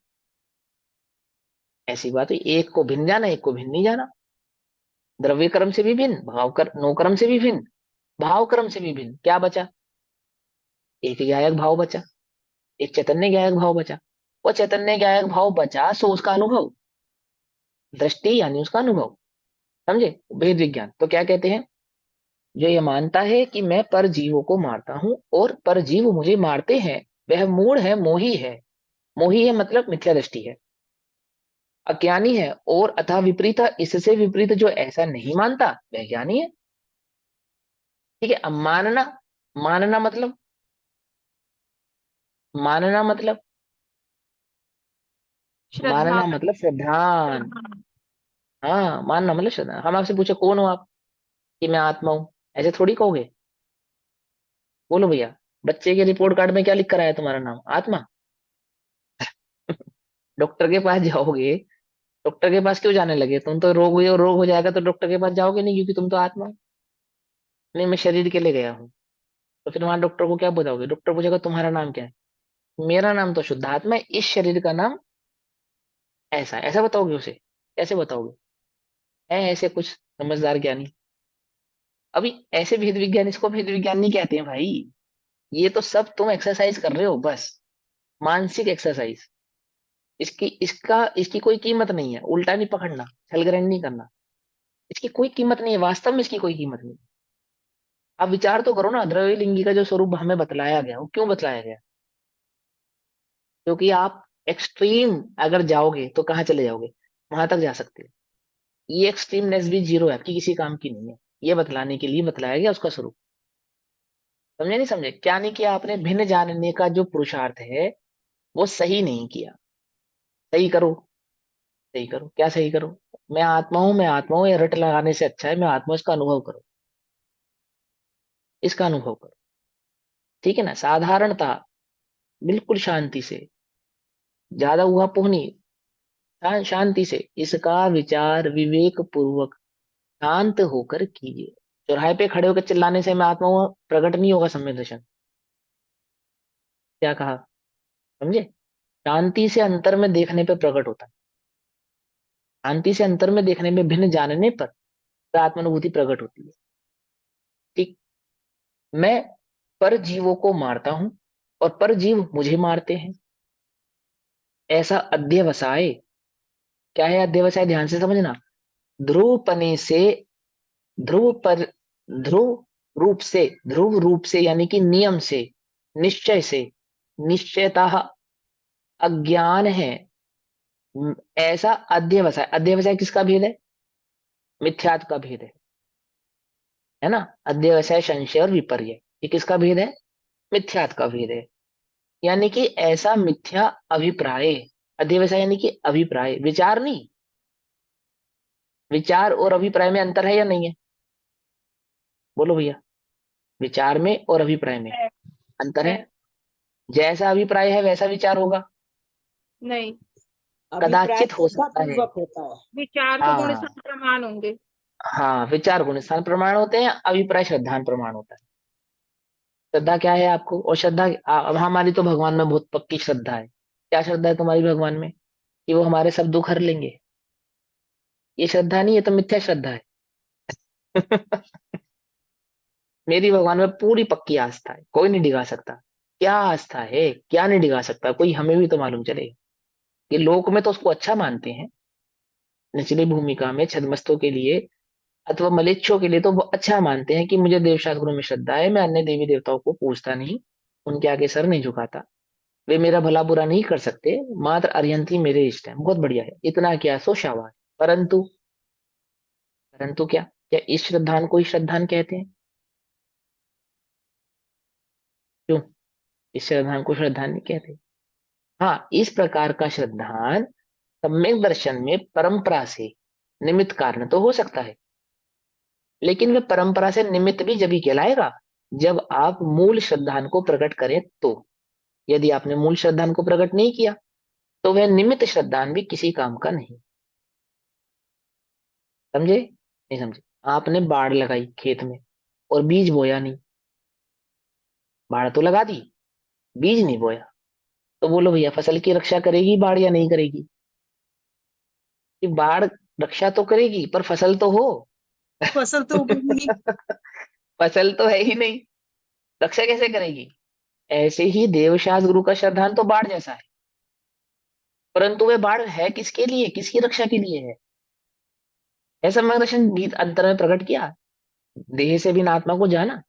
ऐसी बात हुई, एक को भिन्न जाना, एक को भिन्न नहीं जाना। द्रव्य कर्म से भी भिन्न, नो कर्म से भी भिन्न, भाव कर्म से भी भिन्न। क्या बचा? एक गायक भाव बचा, एक चैतन्य गायक भाव बचा। वो चैतन्य गायक भाव बचा, सो उसका अनुभव, दृष्टि यानी उसका अनुभव। समझे भेद विज्ञान? तो क्या कहते हैं, जो ये मानता है कि मैं पर जीवों को मारता हूं और पर जीव मुझे मारते हैं, वह मूढ़ है, मोही है। मोही है मतलब मिथ्या दृष्टि है, अज्ञानी है। और अथा विपरीत, इससे विपरीत जो ऐसा नहीं मानता वह ज्ञानी है। ठीक है। अब मानना, मानना मतलब, मानना मतलब, श्रद्धा। मानना मतलब श्रद्धान। हाँ, मानना मतलब श्रद्धा। हम आपसे पूछे कौन हो आप, कि मैं आत्मा हूँ, ऐसे थोड़ी कहोगे। बोलो भैया, बच्चे के रिपोर्ट कार्ड में क्या लिख कर आया तुम्हारा नाम, आत्मा। डॉक्टर के पास जाओगे, डॉक्टर के पास क्यों जाने लगे, तुम तो रोग हो जाएगा तो डॉक्टर के पास जाओगे नहीं, क्योंकि तुम तो आत्मा हो। नहीं, मैं शरीर के लिए गया हूँ। तो फिर वहां डॉक्टर को क्या बताओगे, डॉक्टर पूछेगा तुम्हारा नाम क्या है, मेरा नाम तो शुद्ध आत्मा है, इस शरीर का नाम ऐसा है। ऐसा बताओगे उसे, कैसे बताओगे। है ऐसे कुछ समझदार ज्ञानी। अभी ऐसे भेद विज्ञान, इसको भेद विज्ञान नहीं कहते हैं भाई। ये तो सब तुम एक्सरसाइज कर रहे हो बस, मानसिक एक्सरसाइज। इसकी कोई कीमत नहीं है, उल्टा नहीं पकड़ना, छलग्रहण नहीं करना। इसकी कोई कीमत नहीं है, वास्तव में इसकी कोई कीमत नहीं। आप विचार तो करो ना, द्रव्य लिंगी का जो स्वरूप हमें बतलाया गया, वो क्यों बतलाया गया। क्योंकि आप एक्सट्रीम अगर जाओगे तो कहाँ चले जाओगे, वहां तक जा सकते हो। ये एक्सट्रीमनेस भी जीरो है, आपकी किसी काम की नहीं है। ये बतलाने के लिए बतलाया गया उसका स्वरूप। समझे नहीं समझे, क्या नहीं किया आपने, भिन्न जानने का जो पुरुषार्थ है वो सही नहीं किया। सही करो, सही करो, क्या सही करो। मैं आत्मा हूं, मैं आत्मा हूं, ये रट लगाने से अच्छा है मैं आत्मा हूं, इसका अनुभव करो, इसका अनुभव करो। ठीक है ना, साधारणता, बिल्कुल शांति से, ज्यादा उहापोह नहीं, शांति से इसका विचार विवेक पूर्वक शांत होकर कीजिए। चौराहे पे खड़े होकर चिल्लाने से मैं आत्मा हूं प्रकट नहीं होगा सम्यक दर्शन। क्या कहा, समझे। शांति से अंतर में देखने पे प्रकट होता है, शांति से अंतर में देखने में, भिन्न जानने पर आत्मानुभूति प्रकट होती है। ठीक। मैं पर जीवों को मारता हूं और पर जीव मुझे मारते हैं, ऐसा अध्यवसाय। क्या है अध्यवसाय, ध्यान से समझना। ध्रुवपने से, ध्रुव पर, ध्रुव रूप से, ध्रुव रूप से यानी कि नियम से, निश्चय से, निश्चयता अज्ञान है। ऐसा अध्यवसाय, अध्यवसाय किसका भेद है, मिथ्यात्व का भेद है ना। अध्यवसाय संशय और विपर्य, ये किसका भेद है, मिथ्यात्व का भेद है। यानी कि ऐसा मिथ्या अभिप्राय, अध्यवसाय यानी कि अभिप्राय, विचार नहीं। विचार और अभिप्राय में अंतर है या नहीं है, बोलो भैया। विचार में और अभिप्राय में अंतर है। जैसा अभिप्राय है वैसा विचार होगा, नहीं, अभिप्राय कदाचित हो श्रद्धा सकता है। पूर्वक होता है। विचार तो गुण हाँ, प्रमाण होंगे। हाँ, विचार गुण स्थान प्रमाण होते हैं, अभिप्राय श्रद्धान प्रमाण होता है। श्रद्धा क्या है आपको, और श्रद्धा अब हमारी तो भगवान में बहुत पक्की श्रद्धा है। क्या श्रद्धा है तुम्हारी भगवान में, कि वो हमारे सब दुख हर लेंगे। ये श्रद्धा नहीं, ये तो मिथ्या श्रद्धा है। मेरी भगवान में पूरी पक्की आस्था है, कोई नहीं डिगा सकता। क्या आस्था है, क्या नहीं डिगा सकता कोई, हमें भी तो मालूम चले। कि लोक में तो उसको अच्छा मानते हैं, निचली भूमिका में छद्मस्तों के लिए अथवा मलेच्छों के लिए तो वो अच्छा मानते हैं कि मुझे देव शास्त्रों में श्रद्धा है, मैं अन्य देवी देवताओं को पूजता नहीं, उनके आगे सर नहीं झुकाता, वे मेरा भला बुरा नहीं कर सकते, मात्र अरिहंत ही मेरे इष्ट है। बहुत बढ़िया है, इतना क्या सो शाबाश। परंतु, परंतु क्या इस श्रद्धान को ही श्रद्धान कहते हैं, क्यों, इस श्रद्धान को श्रद्धान नहीं कहते। हाँ, इस प्रकार का श्रद्धान सम्यक दर्शन में परंपरा से निमित्त कारण तो हो सकता है, लेकिन वह परंपरा से निमित्त भी जब ही कहलाएगा जब आप मूल श्रद्धान को प्रकट करें तो। यदि आपने मूल श्रद्धान को प्रकट नहीं किया तो वह निमित्त श्रद्धान भी किसी काम का नहीं। समझे नहीं समझे। आपने बाड़ लगाई खेत में और बीज बोया नहीं, बाड़ तो लगा दी, बीज नहीं बोया, तो बोलो भैया फसल की रक्षा करेगी बाढ़ या नहीं करेगी। कि बाढ़ रक्षा तो करेगी पर फसल तो हो। फसल तो उगेगी नहीं। फसल तो है ही नहीं, रक्षा कैसे करेगी। ऐसे ही देवशास्त्र गुरु का श्रद्धान तो बाढ़ जैसा है, परंतु वह बाढ़ है किसके लिए, किसकी रक्षा के लिए है। ऐसा मार्गदर्शन गीत अंतर में प्रकट किया। देह से भी आत्मा को जाना,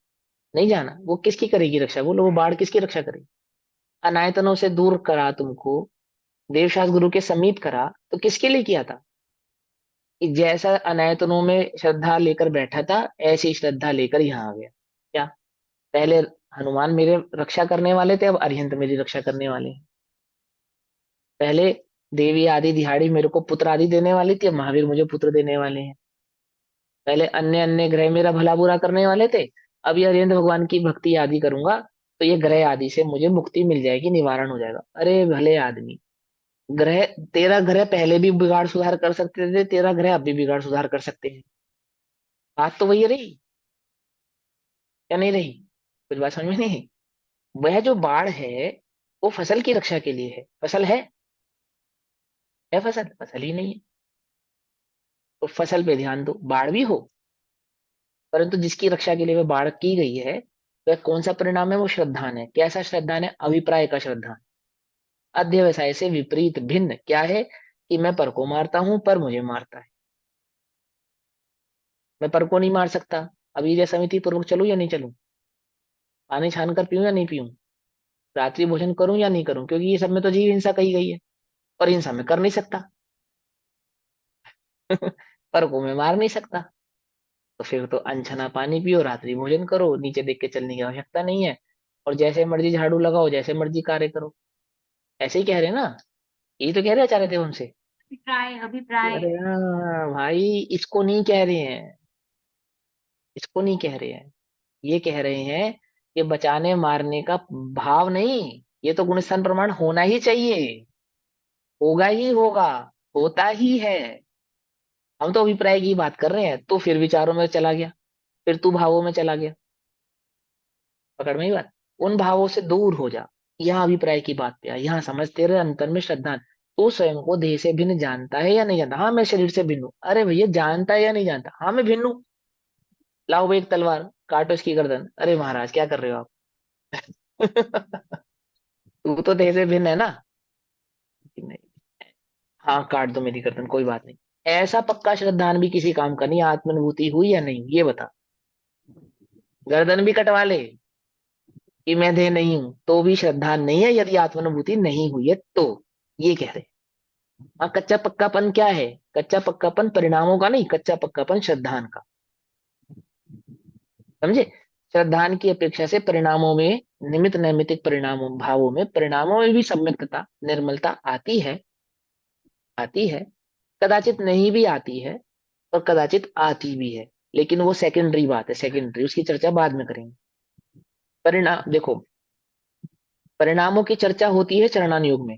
नहीं जाना, वो किसकी करेगी रक्षा, बोलो वो बाढ़ किसकी रक्षा करेगी। अनायतनों से दूर करा तुमको, देवशास्त्र गुरु के समीप करा, तो किसके लिए किया था। कि जैसा अनायतनों में श्रद्धा लेकर बैठा था ऐसी श्रद्धा लेकर यहाँ आ गया। क्या, पहले हनुमान मेरे रक्षा करने वाले थे, अब अरिहंत मेरी रक्षा करने वाले हैं। पहले देवी आदि दिहाड़ी मेरे को पुत्र आदि देने वाली थी, अब महावीर मुझे पुत्र देने वाले हैं। पहले अन्य अन्य ग्रह मेरा भला बुरा करने वाले थे, अब ये हरिन्द्र भगवान की भक्ति आदि करूंगा तो ये ग्रह आदि से मुझे मुक्ति मिल जाएगी, निवारण हो जाएगा। अरे भले आदमी, ग्रह, तेरा ग्रह पहले भी बिगाड़ सुधार कर सकते थे, तेरा ग्रह अब भी बिगाड़ सुधार कर सकते हैं। बात तो वही रही या नहीं रही? कुछ बात समझ में नहीं आई? वह जो बाढ़ है वो फसल की रक्षा के लिए है। फसल है फसल? फसल ही नहीं है। तो फसल पे ध्यान दो, बाढ़ भी हो, परंतु जिसकी रक्षा के लिए वह बाढ़ की गई है वह कौन सा परिणाम है? वो श्रद्धान है। कैसा श्रद्धान है? अभिप्राय का श्रद्धान। अध्यवसाय से विपरीत भिन्न क्या है? कि मैं पर को मारता हूं, पर मुझे मारता है। मैं पर को नहीं मार सकता, अब ये समिति पूर्वक चलूं या नहीं चलूं? पानी छान कर पीऊं या नहीं पीऊं? रात्रि भोजन करूं या नहीं करूं? क्योंकि ये सब में तो जीव हिंसा कही गई है, और हिंसा में कर नहीं सकता। पर को मैं मार नहीं सकता, तो फिर तो अनछना पानी पियो, रात्रि भोजन करो, नीचे देख के चलने की आवश्यकता नहीं है, और जैसे मर्जी झाड़ू लगाओ, जैसे मर्जी कार्य करो। ऐसे ही कह रहे हैं ना? यही तो कह रहे आचार्य थे हमसे। अभिप्राय अभिप्राय। अरे हाँ भाई, इसको नहीं कह रहे हैं, इसको नहीं कह रहे हैं। ये कह रहे हैं कि बचाने मारने का भाव नहीं, ये तो गुणस्थान प्रमाण होना ही चाहिए, होगा ही होगा, होता ही है। हम तो अभिप्राय की बात कर रहे हैं, तो फिर विचारों में चला गया, फिर तू भावों में चला गया। पकड़ में ही बात। उन भावों से दूर हो जा, यहाँ अभिप्राय की बात पे आ। यहाँ समझ, तेरे अंतर में श्रद्धा। तू स्वयं को देह से भिन्न जानता है या नहीं जानता? हाँ मैं शरीर से भिन्न हूँ। अरे भैया, जानता है या नहीं जानता? हाँ मैं भिन्न हूँ। लाओ भाई एक तलवार, काटो इसकी गर्दन। अरे महाराज क्या कर रहे हो आप? तू तो देह से भिन्न है ना? नहीं, हाँ काट दो मेरी गर्दन, कोई बात नहीं। ऐसा पक्का श्रद्धान भी किसी काम का नहीं। आत्मानुभूति हुई या नहीं ये बता। गर्दन भी कटवा ले कि मैं देह नहीं हूं, तो भी श्रद्धान नहीं है, यदि आत्मानुभूति नहीं हुई है तो। ये कह रहे हैं। हाँ, कच्चा पक्कापन क्या है? कच्चा पक्कापन परिणामों का नहीं, कच्चा पक्कापन श्रद्धान का। समझे? श्रद्धान की अपेक्षा से परिणामों में, निमित्त नैमित्तिक परिणामों भावों में, परिणामों में भी सम्यक्तता, निर्मलता आती है, आती है। कदाचित नहीं भी आती है, और कदाचित आती भी है, लेकिन वो सेकेंडरी बात है, सेकेंडरी, उसकी चर्चा बाद में करेंगे। परिणाम देखो, परिणामों की चर्चा होती है चरणान योग में,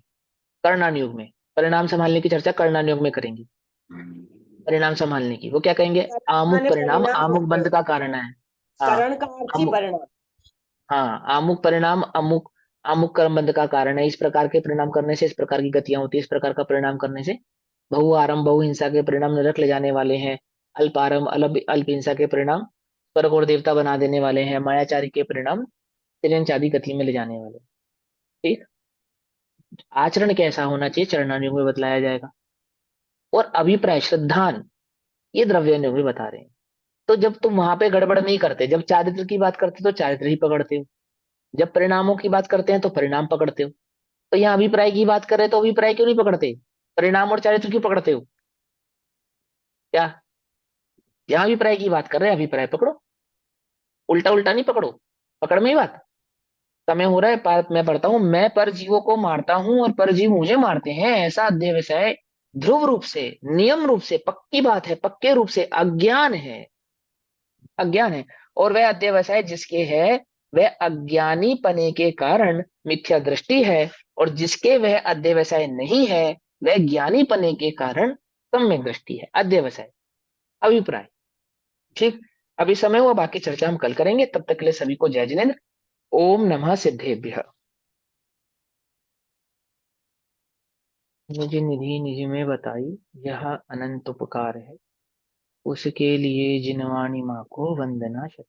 कर्णान योग में। परिणाम संभालने की चर्चा कर्णान योग में करेंगे। परिणाम संभालने की वो क्या कहेंगे? आमुक माने परिणाम परिणाम आमुक होते बंध हैं। का कारण है। हाँ, करण का अर्थ ही अमुक, परिणाम। हाँ अमुक परिणाम अमुक, अमुक कर्म बंध का कारण है। इस प्रकार के परिणाम करने से इस प्रकार की गतियां होती है, इस प्रकार का परिणाम करने से बहु आरंभ बहु हिंसा के परिणाम नरक ले जाने वाले हैं। अल्प आरंभ अल्प हिंसा के परिणाम स्वर्ग और देवता बना देने वाले हैं। मायाचारी के परिणाम तिरंज आदि गति में ले जाने वाले। ठीक। आचरण कैसा होना चाहिए चरणानुयोग में बतलाया जाएगा। और अभिप्राय श्रद्धान ये द्रव्यानुयोग में बता रहे हैं। तो जब तुम वहां पे गड़बड़ नहीं करते, जब चारित्र की बात करते तो चारित्र ही पकड़ते हो, जब परिणामों की बात करते हैं तो परिणाम पकड़ते हो। तो यहाँ अभिप्राय की बात कर रहे तो अभिप्राय क्यों नहीं पकड़ते? परिणाम और चारित्र क्यों पकड़ते हो? क्या? यहाँ अभिप्राय की बात कर रहे हैं, अभिप्राय पकड़ो, उल्टा उल्टा नहीं पकड़ो। पकड़ में ही बात। समय हो रहा है, मैं पढ़ता हूं। मैं पर जीवों को मारता हूं और परजीव मुझे मारते हैं, ऐसा अध्यवसाय ध्रुव रूप से, नियम रूप से, पक्की बात है, पक्के रूप से अज्ञान है, अज्ञान है। और वह अध्यवसाय जिसके है वह अज्ञानी पने के कारण मिथ्या दृष्टि है, और जिसके वह अध्यवसाय नहीं है वह ज्ञानी पने के कारण सम्यक दृष्टि है। अध्यवसाय, अभिप्राय। ठीक। अभी समय हुआ, बाकी चर्चा हम कल करेंगे। तब तक के लिए सभी को जय जिनेन्द्र। ओम नमः सिद्धेभ्यः। मुझे निधि निज में बताई, यह अनंत उपकार है, उसके लिए जिनवाणी माँ को वंदना शत।